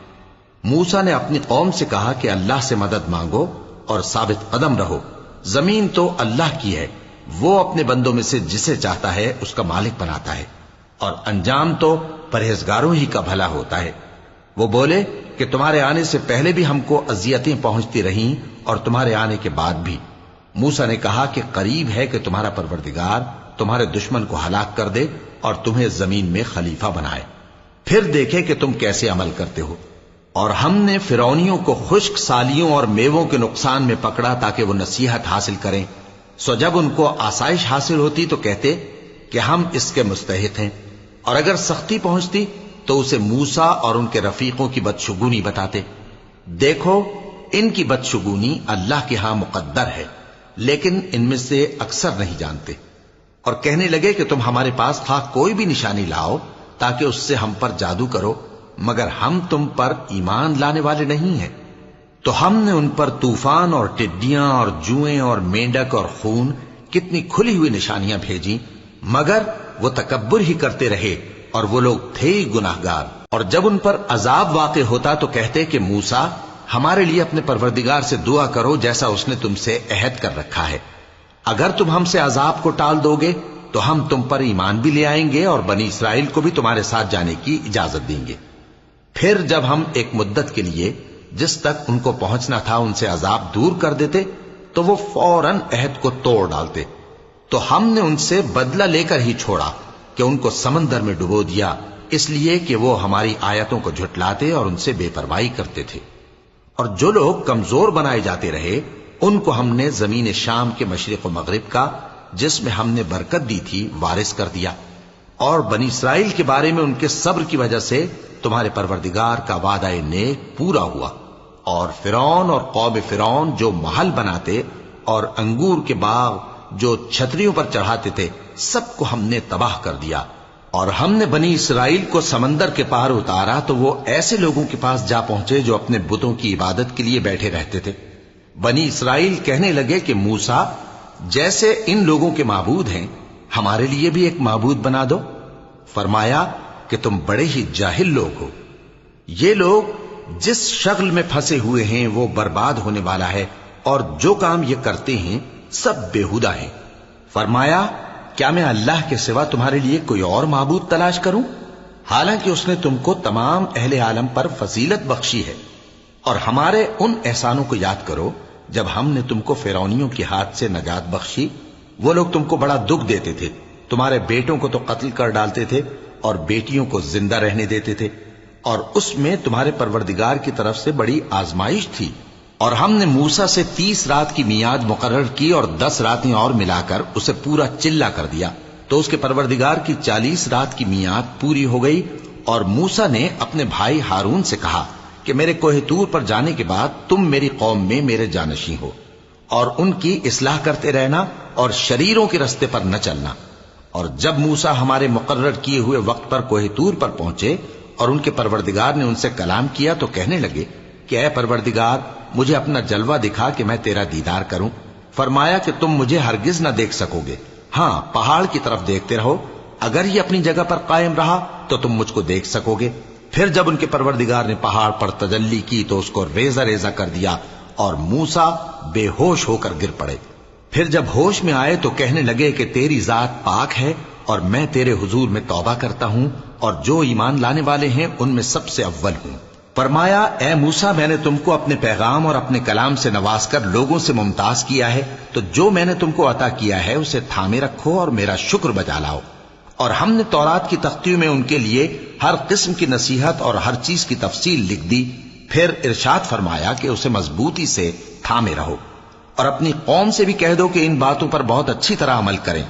موسیٰ نے اپنی قوم سے کہا کہ اللہ سے مدد مانگو اور ثابت قدم رہو، زمین تو اللہ کی ہے، وہ اپنے بندوں میں سے جسے چاہتا ہے اس کا مالک بناتا ہے، اور انجام تو پرہیزگاروں ہی کا بھلا ہوتا ہے۔ وہ بولے کہ تمہارے آنے سے پہلے بھی ہم کو اذیتیں پہنچتی رہیں اور تمہارے آنے کے بعد بھی۔ موسیٰ نے کہا کہ قریب ہے کہ تمہارا پروردگار تمہارے دشمن کو ہلاک کر دے اور تمہیں زمین میں خلیفہ بنائے، پھر دیکھے کہ تم کیسے عمل کرتے ہو۔ اور ہم نے فرعونیوں کو خشک سالیوں اور میووں کے نقصان میں پکڑا تاکہ وہ نصیحت حاصل کریں، سو جب ان کو آسائش حاصل ہوتی تو کہتے کہ ہم اس کے مستحق ہیں، اور اگر سختی پہنچتی تو اسے موسیٰ اور ان کے رفیقوں کی بدشگونی بتاتے۔ دیکھو ان کی بدشگونی اللہ کے ہاں مقدر ہے، لیکن ان میں سے اکثر نہیں جانتے۔ اور کہنے لگے کہ تم ہمارے پاس خواہ کوئی بھی نشانی لاؤ تاکہ اس سے ہم پر جادو کرو، مگر ہم تم پر ایمان لانے والے نہیں ہیں۔ تو ہم نے ان پر طوفان اور ٹڈیاں اور جوئیں اور مینڈک اور خون کتنی کھلی ہوئی نشانیاں بھیجیں، مگر وہ تکبر ہی کرتے رہے اور وہ لوگ تھے ہی گناہگار۔ اور جب ان پر عذاب واقع ہوتا تو کہتے کہ موسیٰ ہمارے لیے اپنے پروردگار سے دعا کرو جیسا اس نے تم سے عہد کر رکھا ہے، اگر تم ہم سے عذاب کو ٹال دو گے تو ہم تم پر ایمان بھی لے آئیں گے اور بنی اسرائیل کو بھی تمہارے ساتھ جانے کی اجازت دیں گے۔ پھر جب ہم ایک مدت کے لیے جس تک ان کو پہنچنا تھا ان سے عذاب دور کر دیتے تو وہ فوراً عہد کو توڑ ڈالتے، تو ہم نے ان سے بدلہ لے کر ہی چھوڑا کہ ان کو سمندر میں ڈبو دیا، اس لیے کہ وہ ہماری آیتوں کو جھٹلاتے اور ان سے بے پرواہی کرتے تھے۔ اور جو لوگ کمزور بنائے جاتے رہے ان کو ہم نے زمین شام کے مشرق و مغرب کا جس میں ہم نے برکت دی تھی وارث کر دیا۔ اور بنی اسرائیل کے بارے میں ان کے صبر کی وجہ سے تمہارے پروردگار کا وعدہ نیک پورا ہوا۔ اور فرعون اور قوم فرعون جو محل بناتے اور انگور کے باغ جو چھتریوں پر چڑھاتے تھے سب کو ہم نے تباہ کر دیا۔ اور ہم نے بنی اسرائیل کو سمندر کے پار اتارا تو وہ ایسے لوگوں کے پاس جا پہنچے جو اپنے بتوں کی عبادت کے لیے بیٹھے رہتے تھے۔ بنی اسرائیل کہنے لگے کہ موسیٰ جیسے ان لوگوں کے معبود ہیں ہمارے لیے بھی ایک معبود بنا دو۔ فرمایا کہ تم بڑے ہی جاہل لوگ ہو، یہ لوگ جس شغل میں پھنسے ہوئے ہیں وہ برباد ہونے والا ہے، اور جو کام یہ کرتے ہیں سب بیہودہ ہیں۔ فرمایا کیا میں اللہ کے سوا تمہارے لیے کوئی اور معبود تلاش کروں، حالانکہ اس نے تم کو تمام اہل عالم پر فضیلت بخشی ہے۔ اور ہمارے ان احسانوں کو یاد کرو جب ہم نے تم کو فرعونیوں کے ہاتھ سے نجات بخشی، وہ لوگ تم کو بڑا دکھ دیتے تھے، تمہارے بیٹوں کو تو قتل کر ڈالتے تھے اور بیٹیوں کو زندہ رہنے دیتے تھے، اور اس میں تمہارے پروردگار کی طرف سے بڑی آزمائش تھی، اور ہم نے موسیٰ سے 30 رات کی میعاد مقرر کی اور 10 راتیں اور ملا کر اسے پورا چلا کر دیا، تو اس کے پروردگار کی 40 رات کی میعاد پوری ہو گئی۔ اور موسیٰ نے اپنے بھائی ہارون سے کہا کہ میرے کوہ طور پر جانے کے بعد تم میری قوم میں میرے جانشین ہو، اور ان کی اصلاح کرتے رہنا اور شریروں کے رستے پر نہ چلنا۔ اور جب موسیٰ ہمارے مقرر کیے ہوئے وقت پر کوہ طور پر پہنچے اور ان کے پروردگار نے ان سے کلام کیا تو کہنے لگے کہ اے پروردگار، مجھے اپنا جلوہ دکھا کہ میں تیرا دیدار کروں۔ فرمایا کہ تم مجھے ہرگز نہ دیکھ سکو گے، ہاں پہاڑ کی طرف دیکھتے رہو، اگر یہ اپنی جگہ پر قائم رہا تو تم مجھ کو دیکھ سکو گے۔ پھر جب ان کے پروردگار نے پہاڑ پر تجلی کی تو اس کو ریزہ ریزہ کر دیا اور موسیٰ بے ہوش ہو کر گر پڑے۔ پھر جب ہوش میں آئے تو کہنے لگے کہ تیری ذات پاک ہے اور میں تیرے حضور میں توبہ کرتا ہوں اور جو ایمان لانے والے ہیں ان میں سب سے اول ہوں۔ فرمایا اے موسیٰ، میں نے تم کو اپنے پیغام اور اپنے کلام سے نواز کر لوگوں سے ممتاز کیا ہے، تو جو میں نے تم کو عطا کیا ہے اسے تھامے رکھو اور میرا شکر بجا لاؤ۔ اور ہم نے تورات کی تختیوں میں ان کے لیے ہر قسم کی نصیحت اور ہر چیز کی تفصیل لکھ دی۔ پھر ارشاد فرمایا کہ اسے مضبوطی سے تھامے رہو اور اپنی قوم سے بھی کہہ دو کہ ان باتوں پر بہت اچھی طرح عمل کریں۔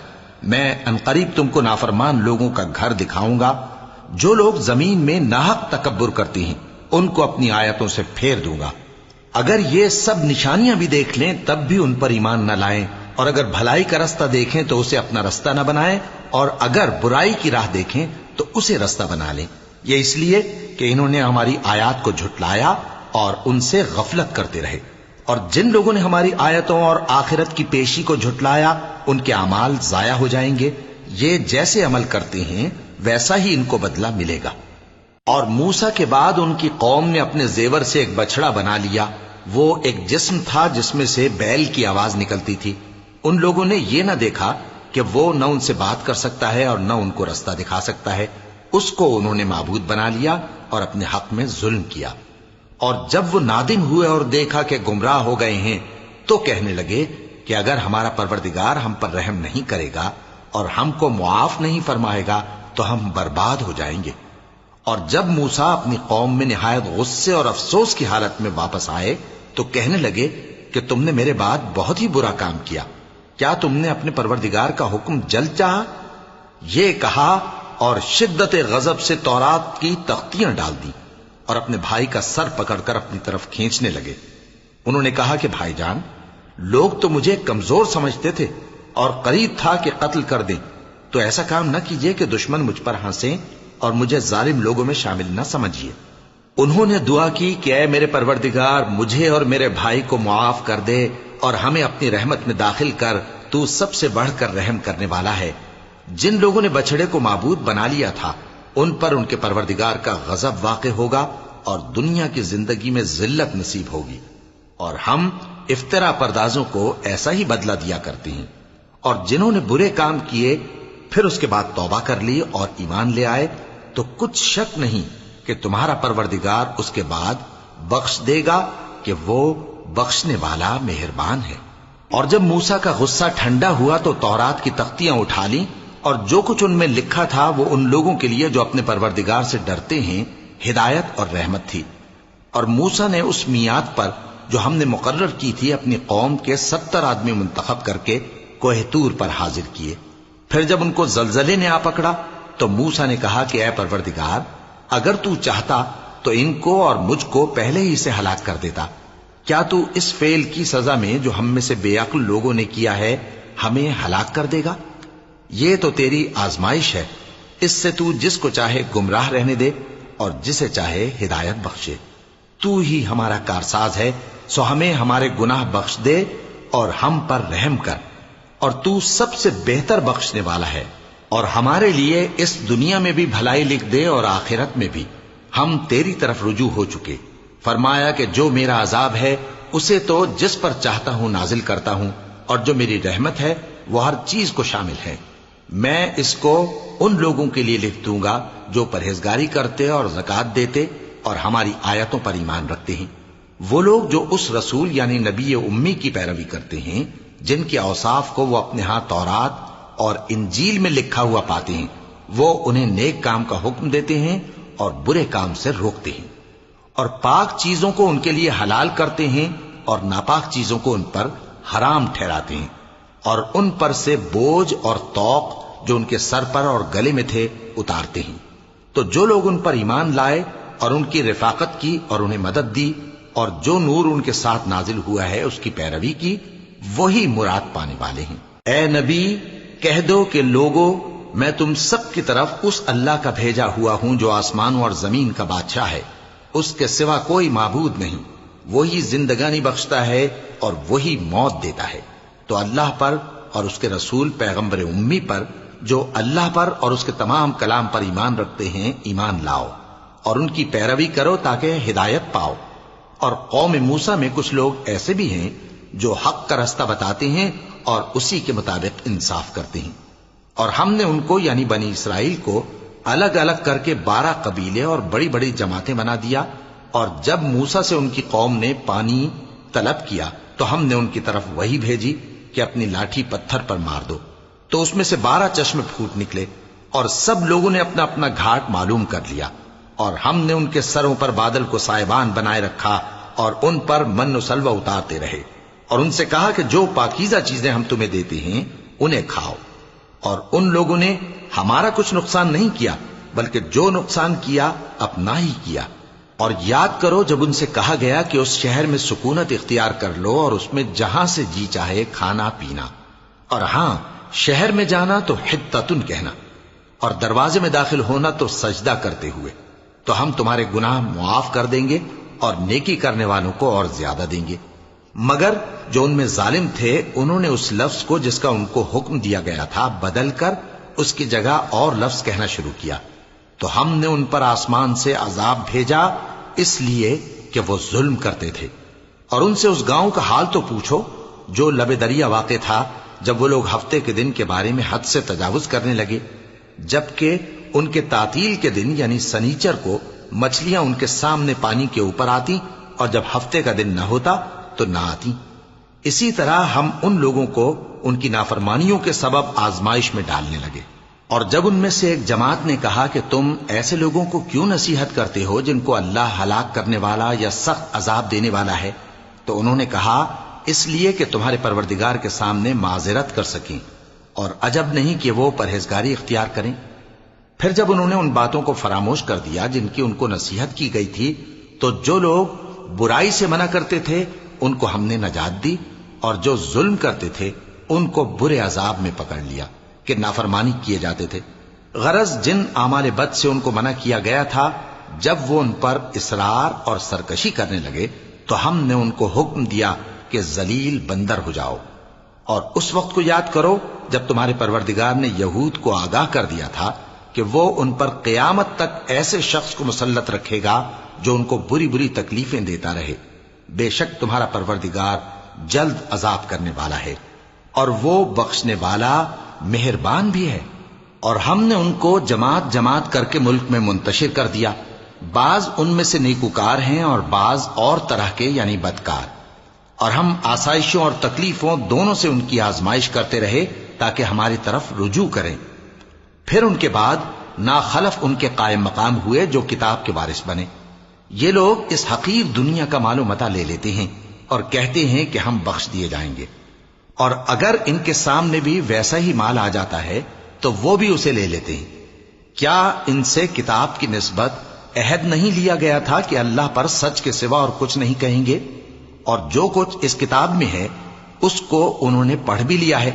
میں انقریب تم کو نافرمان لوگوں کا گھر دکھاؤں گا۔ جو لوگ زمین میں ناحق تکبر کرتی ہیں ان کو اپنی آیتوں سے پھیر دوں گا۔ اگر یہ سب نشانیاں بھی دیکھ لیں تب بھی ان پر ایمان نہ لائیں، اور اگر بھلائی کا رستہ دیکھیں تو اسے اپنا رستہ نہ بنائیں، اور اگر برائی کی راہ دیکھیں تو اسے رستہ بنا لیں۔ یہ اس لیے کہ انہوں نے ہماری آیات کو جھٹلایا اور ان سے غفلت کرتے رہے۔ اور جن لوگوں نے ہماری آیتوں اور آخرت کی پیشی کو جھٹلایا ان کے اعمال ضائع ہو جائیں گے۔ یہ جیسے عمل کرتے ہیں ویسا ہی ان کو بدلہ ملے گا۔ اور موسیٰ کے بعد ان کی قوم نے اپنے زیور سے ایک بچڑا بنا لیا، وہ ایک جسم تھا جس میں سے بیل کی آواز نکلتی تھی۔ ان لوگوں نے یہ نہ دیکھا کہ وہ نہ ان سے بات کر سکتا ہے اور نہ ان کو رستہ دکھا سکتا ہے، اس کو انہوں نے معبود بنا لیا اور اپنے حق میں ظلم کیا۔ اور جب وہ نادم ہوئے اور دیکھا کہ گمراہ ہو گئے ہیں تو کہنے لگے کہ اگر ہمارا پروردگار ہم پر رحم نہیں کرے گا اور ہم کو معاف نہیں فرمائے گا تو ہم برباد ہو جائیں گے۔ اور جب موسیٰ اپنی قوم میں نہایت غصے اور افسوس کی حالت میں واپس آئے تو کہنے لگے کہ تم نے میرے بعد بہت ہی برا کام کیا، کیا تم نے اپنے پروردگار کا حکم جلد چاہا؟ یہ کہا اور شدت غضب سے تورات کی تختیاں ڈال دی اور اپنے بھائی کا سر پکڑ کر اپنی طرف کھینچنے لگے۔ انہوں نے کہا کہ بھائی جان، لوگ تو مجھے کمزور سمجھتے تھے اور قریب تھا کہ قتل کر دیں، تو ایسا کام نہ کیجیے کہ دشمن مجھ پر ہنسیں اور مجھے ظالم لوگوں میں شامل نہ سمجھیے۔ انہوں نے دعا کی کہ اے میرے پروردگار، مجھے اور میرے بھائی کو معاف کر دے اور ہمیں اپنی رحمت میں داخل کر، تو سب سے بڑھ کر رحم کرنے والا ہے۔ جن لوگوں نے بچڑے کو معبود بنا لیا تھا ان پر ان کے پروردگار کا غضب واقع ہوگا اور دنیا کی زندگی میں ذلت نصیب ہوگی، اور ہم افترا پردازوں کو ایسا ہی بدلہ دیا کرتے ہیں۔ اور جنہوں نے برے کام کیے پھر اس کے بعد توبہ کر لی اور ایمان لے آئے تو کچھ شک نہیں کہ تمہارا پروردگار اس کے بعد بخش دے گا کہ وہ بخشنے والا مہربان ہے۔ اور جب موسیٰ کا غصہ ٹھنڈا ہوا تو تورات کی تختیاں اٹھا لیں، اور جو کچھ ان میں لکھا تھا وہ ان لوگوں کے لیے جو اپنے پروردگار سے ڈرتے ہیں ہدایت اور رحمت تھی۔ اور موسیٰ نے اس میعاد پر جو ہم نے مقرر کی تھی اپنی قوم کے 70 آدمی منتخب کر کے کوہ طور پر حاضر کیے۔ پھر جب ان کو زلزلے نے آ پکڑا تو موسیٰ نے کہا کہ اے پروردگار، اگر تو چاہتا تو ان کو اور مجھ کو پہلے ہی سے ہلاک کر دیتا۔ کیا تو اس فعل کی سزا میں جو ہم میں سے بے عقل لوگوں نے کیا ہے ہمیں ہلاک کر دے گا؟ یہ تو تیری آزمائش ہے، اس سے تو جس کو چاہے گمراہ رہنے دے اور جسے چاہے ہدایت بخشے۔ تو ہی ہمارا کارساز ہے، سو ہمیں ہمارے گناہ بخش دے اور ہم پر رحم کر، اور تو سب سے بہتر بخشنے والا ہے۔ اور ہمارے لیے اس دنیا میں بھی بھلائی لکھ دے اور آخرت میں بھی، ہم تیری طرف رجوع ہو چکے۔ فرمایا کہ جو میرا عذاب ہے اسے تو جس پر چاہتا ہوں نازل کرتا ہوں، اور جو میری رحمت ہے وہ ہر چیز کو شامل ہے۔ میں اس کو ان لوگوں کے لیے لکھ دوں گا جو پرہیزگاری کرتے اور زکوٰۃ دیتے اور ہماری آیتوں پر ایمان رکھتے ہیں، وہ لوگ جو اس رسول یعنی نبی امی کی پیروی کرتے ہیں جن کے اوصاف کو وہ اپنے ہاں تورات اور انجیل میں لکھا ہوا پاتے ہیں، وہ انہیں نیک کام کا حکم دیتے ہیں اور برے کام سے روکتے ہیں، اور پاک چیزوں کو ان کے لیے حلال کرتے ہیں اور ناپاک چیزوں کو ان پر حرام ٹھہراتے ہیں، اور ان پر سے بوجھ اور طوق جو ان کے سر پر اور گلے میں تھے اتارتے ہیں۔ تو جو لوگ ان پر ایمان لائے اور ان کی رفاقت کی اور انہیں مدد دی اور جو نور ان کے ساتھ نازل ہوا ہے اس کی پیروی کی، وہی مراد پانے والے ہیں۔ اے نبی کہہ دو کہ لوگو، میں تم سب کی طرف اس اللہ کا بھیجا ہوا ہوں جو آسمانوں اور زمین کا بادشاہ ہے، اس کے سوا کوئی معبود نہیں، وہی زندگانی بخشتا ہے اور وہی موت دیتا ہے۔ تو اللہ پر اور اس کے رسول پیغمبر امی پر جو اللہ پر اور اس کے تمام کلام پر ایمان رکھتے ہیں ایمان لاؤ اور ان کی پیروی کرو تاکہ ہدایت پاؤ۔ اور قوم موسیٰ میں کچھ لوگ ایسے بھی ہیں جو حق کا رستہ بتاتے ہیں اور اسی کے مطابق انصاف کرتے ہیں۔ اور ہم نے ان کو یعنی بنی اسرائیل کو الگ الگ کر کے 12 قبیلے اور بڑی بڑی جماعتیں بنا دیا، اور جب موسیٰ سے ان کی قوم نے پانی طلب کیا تو ہم نے ان کی طرف وہی بھیجی کہ اپنی لاٹھی پتھر پر مار دو، تو اس میں سے 12 چشمے پھوٹ نکلے، اور سب لوگوں نے اپنا اپنا گھاٹ معلوم کر لیا، اور ہم نے ان کے سروں پر بادل کو سائبان بنائے رکھا اور ان پر من و سلوہ اتارتے رہے، اور ان سے کہا کہ جو پاکیزہ چیزیں ہم تمہیں دیتے ہیں انہیں کھاؤ۔ اور ان لوگوں نے ہمارا کچھ نقصان نہیں کیا بلکہ جو نقصان کیا اپنا ہی کیا۔ اور یاد کرو جب ان سے کہا گیا کہ اس شہر میں سکونت اختیار کر لو اور اس میں جہاں سے جی چاہے کھانا پینا، اور ہاں شہر میں جانا تو حتتن کہنا، اور دروازے میں داخل ہونا تو سجدہ کرتے ہوئے، تو ہم تمہارے گناہ معاف کر دیں گے اور نیکی کرنے والوں کو اور زیادہ دیں گے۔ مگر جو ان میں ظالم تھے انہوں نے اس لفظ کو جس کا ان کو حکم دیا گیا تھا بدل کر اس کی جگہ اور لفظ کہنا شروع کیا، تو ہم نے ان پر آسمان سے عذاب بھیجا اس لیے کہ وہ ظلم کرتے تھے۔ اور ان سے اس گاؤں کا حال تو پوچھو جو لب دریا واقع تھا، جب وہ لوگ ہفتے کے دن کے بارے میں حد سے تجاوز کرنے لگے، جبکہ ان کے تعطیل کے دن یعنی سنیچر کو مچھلیاں ان کے سامنے پانی کے اوپر آتی، اور جب ہفتے کا دن نہ ہوتا تو نہ آتی۔ اسی طرح ہم ان لوگوں کو ان کی نافرمانیوں کے سبب آزمائش میں ڈالنے لگے۔ اور جب ان میں سے ایک جماعت نے کہا کہ تم ایسے لوگوں کو کیوں نصیحت کرتے ہو جن کو اللہ ہلاک کرنے والا یا سخت عذاب دینے والا ہے، تو انہوں نے کہا اس لیے کہ تمہارے پروردگار کے سامنے معذرت کر سکیں، اور عجب نہیں کہ وہ پرہیزگاری اختیار کریں۔ پھر جب انہوں نے ان باتوں کو فراموش کر دیا جن کی ان کو نصیحت کی گئی تھی، تو جو لوگ برائی سے منع کرتے تھے ان کو ہم نے نجات دی، اور جو ظلم کرتے تھے ان کو برے عذاب میں پکڑ لیا کہ نافرمانی کیے جاتے تھے۔ غرض جن اعمال بد سے ان کو منع کیا گیا تھا، جب وہ ان پر اصرار اور سرکشی کرنے لگے تو ہم نے ان کو حکم دیا کہ ذلیل بندر ہو جاؤ۔ اور اس وقت کو یاد کرو جب تمہارے پروردگار نے یہود کو آگاہ کر دیا تھا کہ وہ ان پر قیامت تک ایسے شخص کو مسلط رکھے گا جو ان کو بری بری تکلیفیں دیتا رہے۔ بے شک تمہارا پروردگار جلد عذاب کرنے والا ہے، اور وہ بخشنے والا مہربان بھی ہے۔ اور ہم نے ان کو جماعت جماعت کر کے ملک میں منتشر کر دیا، بعض ان میں سے نیکوکار ہیں اور بعض اور طرح کے یعنی بدکار، اور ہم آسائشوں اور تکلیفوں دونوں سے ان کی آزمائش کرتے رہے تاکہ ہماری طرف رجوع کریں۔ پھر ان کے بعد ناخلف ان کے قائم مقام ہوئے جو کتاب کے وارث بنے۔ یہ لوگ اس حقیر دنیا کا مال و متاع لے لیتے ہیں اور کہتے ہیں کہ ہم بخش دیے جائیں گے، اور اگر ان کے سامنے بھی ویسا ہی مال آ جاتا ہے تو وہ بھی اسے لے لیتے ہیں۔ کیا ان سے کتاب کی نسبت عہد نہیں لیا گیا تھا کہ اللہ پر سچ کے سوا اور کچھ نہیں کہیں گے؟ اور جو کچھ اس کتاب میں ہے اس کو انہوں نے پڑھ بھی لیا ہے،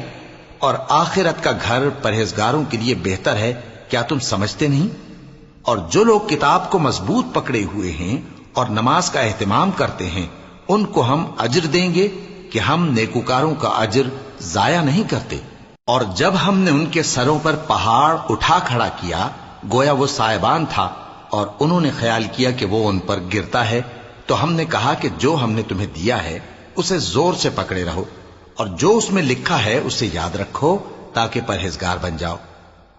اور آخرت کا گھر پرہیزگاروں کے لیے بہتر ہے، کیا تم سمجھتے نہیں؟ اور جو لوگ کتاب کو مضبوط پکڑے ہوئے ہیں اور نماز کا اہتمام کرتے ہیں ان کو ہم اجر دیں گے کہ ہم نیکوکاروں کا اجر ضائع نہیں کرتے۔ اور جب ہم نے ان کے سروں پر پہاڑ اٹھا کھڑا کیا گویا وہ سائبان تھا، اور انہوں نے خیال کیا کہ وہ ان پر گرتا ہے، تو ہم نے کہا کہ جو ہم نے تمہیں دیا ہے اسے زور سے پکڑے رہو، اور جو اس میں لکھا ہے اسے یاد رکھو تاکہ پرہیزگار بن جاؤ۔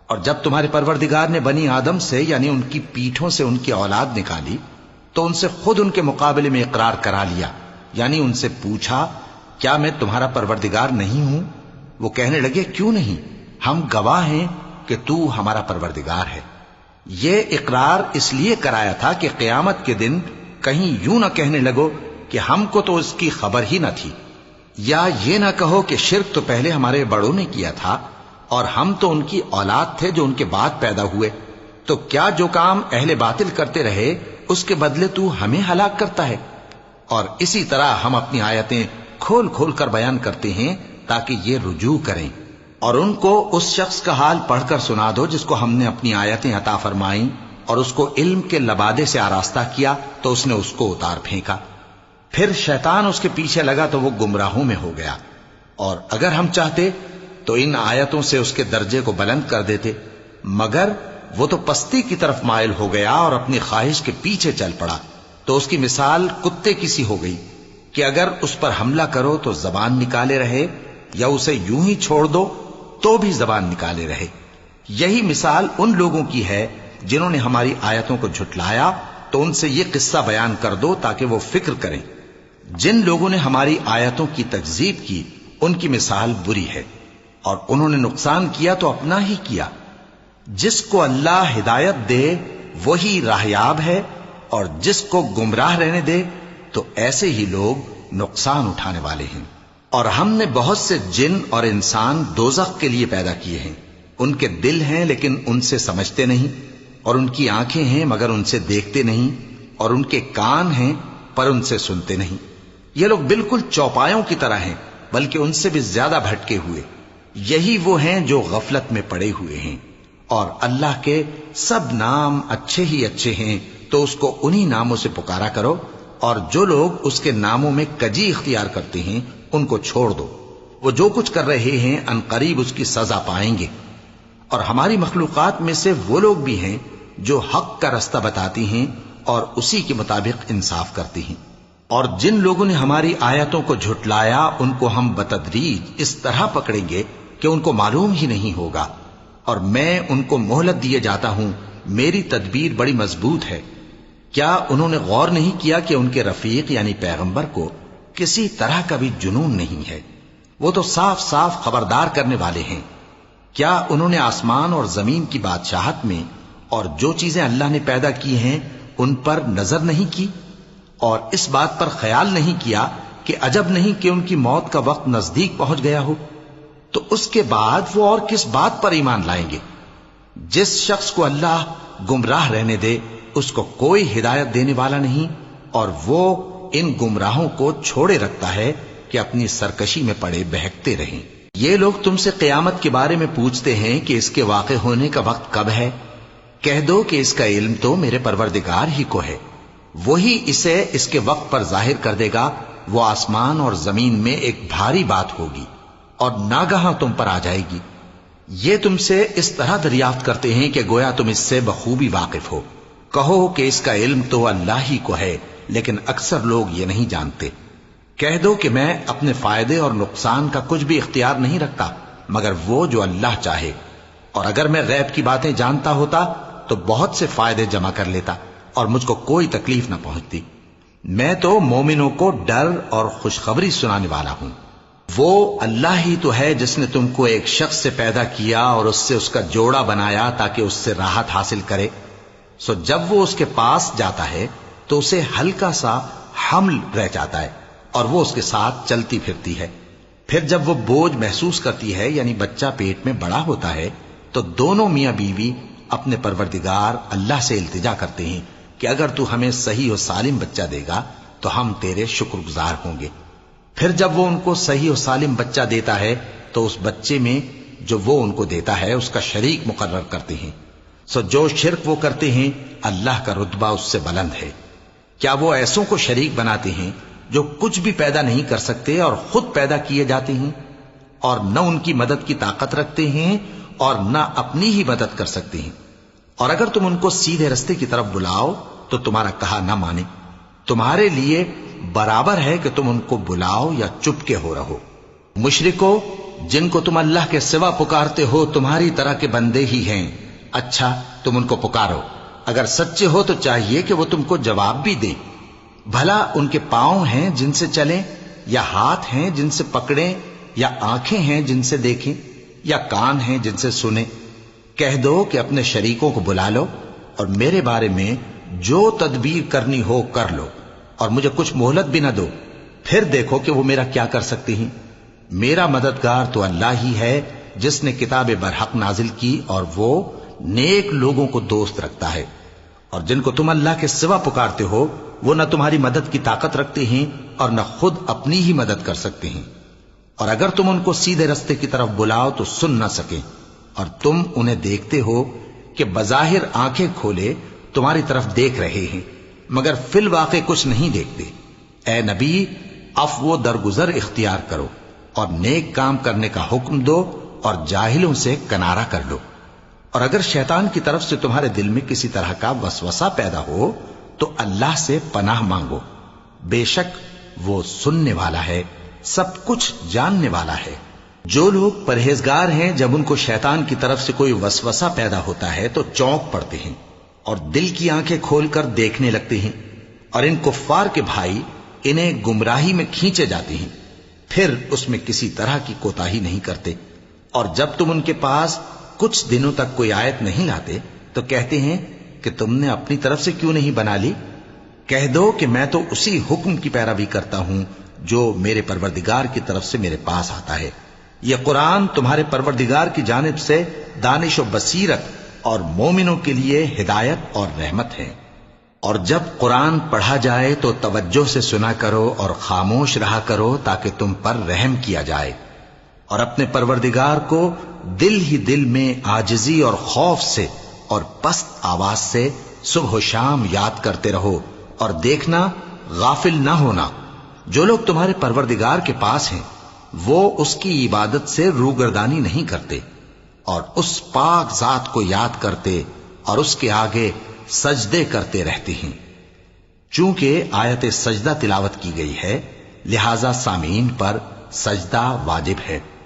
اور جب تمہارے پروردگار نے بنی آدم سے یعنی ان کی پیٹھوں سے ان کی اولاد نکالی تو ان سے خود ان کے مقابلے میں اقرار کرا لیا، یعنی ان سے پوچھا کیا میں تمہارا پروردگار نہیں ہوں؟ وہ کہنے لگے کیوں نہیں، ہم گواہ ہیں کہ تو ہمارا پروردگار ہے۔ یہ اقرار اس لیے کرایا تھا کہ قیامت کے دن کہیں یوں نہ کہنے لگو کہ ہم کو تو اس کی خبر ہی نہ تھی، یا یہ نہ کہو کہ شرک تو پہلے ہمارے بڑوں نے کیا تھا اور ہم تو ان کی اولاد تھے جو ان کے بعد پیدا ہوئے، تو کیا جو کام اہل باطل کرتے رہے اس کے بدلے تو ہمیں ہلاک کرتا ہے؟ اور اسی طرح ہم اپنی آیتیں کھول کھول کر بیان کرتے ہیں تاکہ یہ رجوع کریں، اور ان کو اس شخص کا حال پڑھ کر سنا دو جس کو ہم نے اپنی آیتیں عطا فرمائیں اور اس کو علم کے لبادے سے آراستہ کیا تو اس نے اس کو اتار پھینکا، پھر شیطان اس کے پیچھے لگا تو وہ گمراہوں میں ہو گیا، اور اگر ہم چاہتے تو ان آیتوں سے اس کے درجے کو بلند کر دیتے، مگر وہ تو پستی کی طرف مائل ہو گیا اور اپنی خواہش کے پیچھے چل پڑا، تو اس کی مثال کتے کی سی ہو گئی کہ اگر اس پر حملہ کرو تو زبان نکالے رہے، یا اسے یوں ہی چھوڑ دو تو بھی زبان نکالے رہے۔ یہی مثال ان لوگوں کی ہے جنہوں نے ہماری آیتوں کو جھٹلایا، تو ان سے یہ قصہ بیان کر دو تاکہ وہ فکر کریں۔ جن لوگوں نے ہماری آیتوں کی تکذیب کی ان کی مثال بری ہے، اور انہوں نے نقصان کیا تو اپنا ہی کیا۔ جس کو اللہ ہدایت دے وہی راہیاب ہے، اور جس کو گمراہ رہنے دے تو ایسے ہی لوگ نقصان اٹھانے والے ہیں۔ اور ہم نے بہت سے جن اور انسان دوزخ کے لیے پیدا کیے ہیں، ان کے دل ہیں لیکن ان سے سمجھتے نہیں، اور ان کی آنکھیں ہیں مگر ان سے دیکھتے نہیں، اور ان کے کان ہیں پر ان سے سنتے نہیں۔ یہ لوگ بالکل چوپایوں کی طرح ہیں بلکہ ان سے بھی زیادہ بھٹکے ہوئے۔ یہی وہ ہیں جو غفلت میں پڑے ہوئے ہیں، اور اللہ کے سب نام اچھے ہی اچھے ہیں، تو اس کو انہی ناموں سے پکارا کرو، اور جو لوگ اس کے ناموں میں کجی اختیار کرتے ہیں ان کو چھوڑ دو، وہ جو کچھ کر رہے ہیں ان قریب اس کی سزا پائیں گے۔ اور ہماری مخلوقات میں سے وہ لوگ بھی ہیں جو حق کا رستہ بتاتی ہیں اور اسی کے مطابق انصاف کرتی ہیں، اور جن لوگوں نے ہماری آیتوں کو جھٹلایا ان کو ہم بتدریج اس طرح پکڑیں گے کہ ان کو معلوم ہی نہیں ہوگا، اور میں ان کو مہلت دیے جاتا ہوں، میری تدبیر بڑی مضبوط ہے۔ کیا انہوں نے غور نہیں کیا کہ ان کے رفیق یعنی پیغمبر کو کسی طرح کا بھی جنون نہیں ہے، وہ تو صاف صاف خبردار کرنے والے ہیں۔ کیا انہوں نے آسمان اور زمین کی بادشاہت میں اور جو چیزیں اللہ نے پیدا کی ہیں ان پر نظر نہیں کی، اور اس بات پر خیال نہیں کیا کہ عجب نہیں کہ ان کی موت کا وقت نزدیک پہنچ گیا ہو؟ تو اس کے بعد وہ اور کس بات پر ایمان لائیں گے؟ جس شخص کو اللہ گمراہ رہنے دے اس کو کوئی ہدایت دینے والا نہیں، اور وہ ان گمراہوں کو چھوڑے رکھتا ہے کہ اپنی سرکشی میں پڑے بہکتے رہیں۔ یہ لوگ تم سے قیامت کے بارے میں پوچھتے ہیں کہ اس کے واقع ہونے کا وقت کب ہے؟ کہہ دو کہ اس کا علم تو میرے پروردگار ہی کو ہے، وہی اسے اس کے وقت پر ظاہر کر دے گا۔ وہ آسمان اور زمین میں ایک بھاری بات ہوگی اور ناگہاں تم پر آ جائے گی۔ یہ تم سے اس طرح دریافت کرتے ہیں کہ گویا تم اس سے بخوبی واقف ہو۔ کہو کہ اس کا علم تو اللہ ہی کو ہے، لیکن اکثر لوگ یہ نہیں جانتے۔ کہہ دو کہ میں اپنے فائدے اور نقصان کا کچھ بھی اختیار نہیں رکھتا مگر وہ جو اللہ چاہے، اور اگر میں غیب کی باتیں جانتا ہوتا تو بہت سے فائدے جمع کر لیتا اور مجھ کو کوئی تکلیف نہ پہنچتی۔ میں تو مومنوں کو ڈر اور خوشخبری سنانے والا ہوں۔ وہ اللہ ہی تو ہے جس نے تم کو ایک شخص سے پیدا کیا اور اس سے اس کا جوڑا بنایا تاکہ اس سے راحت حاصل کرے، سو جب وہ اس کے پاس جاتا ہے تو اسے ہلکا سا حمل رہ جاتا ہے اور وہ اس کے ساتھ چلتی پھرتی ہے۔ پھر جب وہ بوجھ محسوس کرتی ہے یعنی بچہ پیٹ میں بڑا ہوتا ہے تو دونوں میاں بیوی اپنے پروردگار اللہ سے التجا کرتے ہیں کہ اگر تو ہمیں صحیح و سالم بچہ دے گا تو ہم تیرے شکر گزار ہوں گے۔ پھر جب وہ ان کو صحیح و سالم بچہ دیتا ہے تو اس بچے میں جو وہ ان کو دیتا ہے اس کا شریک مقرر کرتے ہیں، سو جو شرک وہ کرتے ہیں اللہ کا رتبہ اس سے بلند ہے۔ کیا وہ ایسوں کو شریک بناتے ہیں جو کچھ بھی پیدا نہیں کر سکتے اور خود پیدا کیے جاتے ہیں، اور نہ ان کی مدد کی طاقت رکھتے ہیں اور نہ اپنی ہی مدد کر سکتے ہیں؟ اور اگر تم ان کو سیدھے رستے کی طرف بلاؤ تو تمہارا کہا نہ مانے، تمہارے لیے برابر ہے کہ تم ان کو بلاؤ یا چپ کے ہو رہو۔ مشرکو، جن کو تم اللہ کے سوا پکارتے ہو تمہاری طرح کے بندے ہی ہیں، اچھا تم ان کو پکارو، اگر سچے ہو تو چاہیے کہ وہ تم کو جواب بھی دیں۔ بھلا ان کے پاؤں ہیں جن سے چلیں، یا ہاتھ ہیں جن سے پکڑیں، یا آنکھیں ہیں جن سے دیکھیں، یا کان ہیں جن سے سنیں؟ کہہ دو کہ اپنے شریکوں کو بلا لو اور میرے بارے میں جو تدبیر کرنی ہو کر لو، اور مجھے کچھ مہلت بھی نہ دو، پھر دیکھو کہ وہ میرا کیا کر سکتی ہیں۔ میرا مددگار تو اللہ ہی ہے جس نے کتاب برحق نازل کی، اور وہ نیک لوگوں کو دوست رکھتا ہے۔ اور جن کو تم اللہ کے سوا پکارتے ہو وہ نہ تمہاری مدد کی طاقت رکھتے ہیں اور نہ خود اپنی ہی مدد کر سکتے ہیں، اور اگر تم ان کو سیدھے رستے کی طرف بلاؤ تو سن نہ سکیں، اور تم انہیں دیکھتے ہو کہ بظاہر آنکھیں کھولے تمہاری طرف دیکھ رہے ہیں مگر فی الواقع کچھ نہیں دیکھتے۔ اے نبی، عفو و درگزر اختیار کرو اور نیک کام کرنے کا حکم دو اور جاہلوں سے کنارہ کر لو۔ اور اگر شیطان کی طرف سے تمہارے دل میں کسی طرح کا وسوسہ پیدا ہو تو اللہ سے پناہ مانگو، بے شک وہ سننے والا ہے، سب کچھ جاننے والا ہے۔ جو لوگ پرہیزگار ہیں جب ان کو شیطان کی طرف سے کوئی وسوسہ پیدا ہوتا ہے تو چونک پڑتے ہیں اور دل کی آنکھیں کھول کر دیکھنے لگتے ہیں، اور ان کفار کے بھائی انہیں گمراہی میں کھینچے جاتے ہیں، پھر اس میں کسی طرح کی کوتاہی نہیں کرتے، اور جب تم ان کے پاس کچھ دنوں تک کوئی آیت نہیں لاتے تو کہتے ہیں کہ تم نے اپنی طرف سے کیوں نہیں بنا لی؟ کہہ دو کہ میں تو اسی حکم کی پیروی کرتا ہوں جو میرے پروردگار کی طرف سے میرے پاس آتا ہے۔ یہ قرآن تمہارے پروردگار کی جانب سے دانش و بصیرت اور مومنوں کے لیے ہدایت اور رحمت ہے۔ اور جب قرآن پڑھا جائے تو توجہ سے سنا کرو اور خاموش رہا کرو تاکہ تم پر رحم کیا جائے، اور اپنے پروردگار کو دل ہی دل میں عاجزی اور خوف سے اور پست آواز سے صبح و شام یاد کرتے رہو، اور دیکھنا غافل نہ ہونا۔ جو لوگ تمہارے پروردگار کے پاس ہیں وہ اس کی عبادت سے روگردانی نہیں کرتے، اور اس پاک ذات کو یاد کرتے اور اس کے آگے سجدے کرتے رہتے ہیں۔ چونکہ آیت سجدہ تلاوت کی گئی ہے لہذا سامعین پر سجدہ واجب ہے۔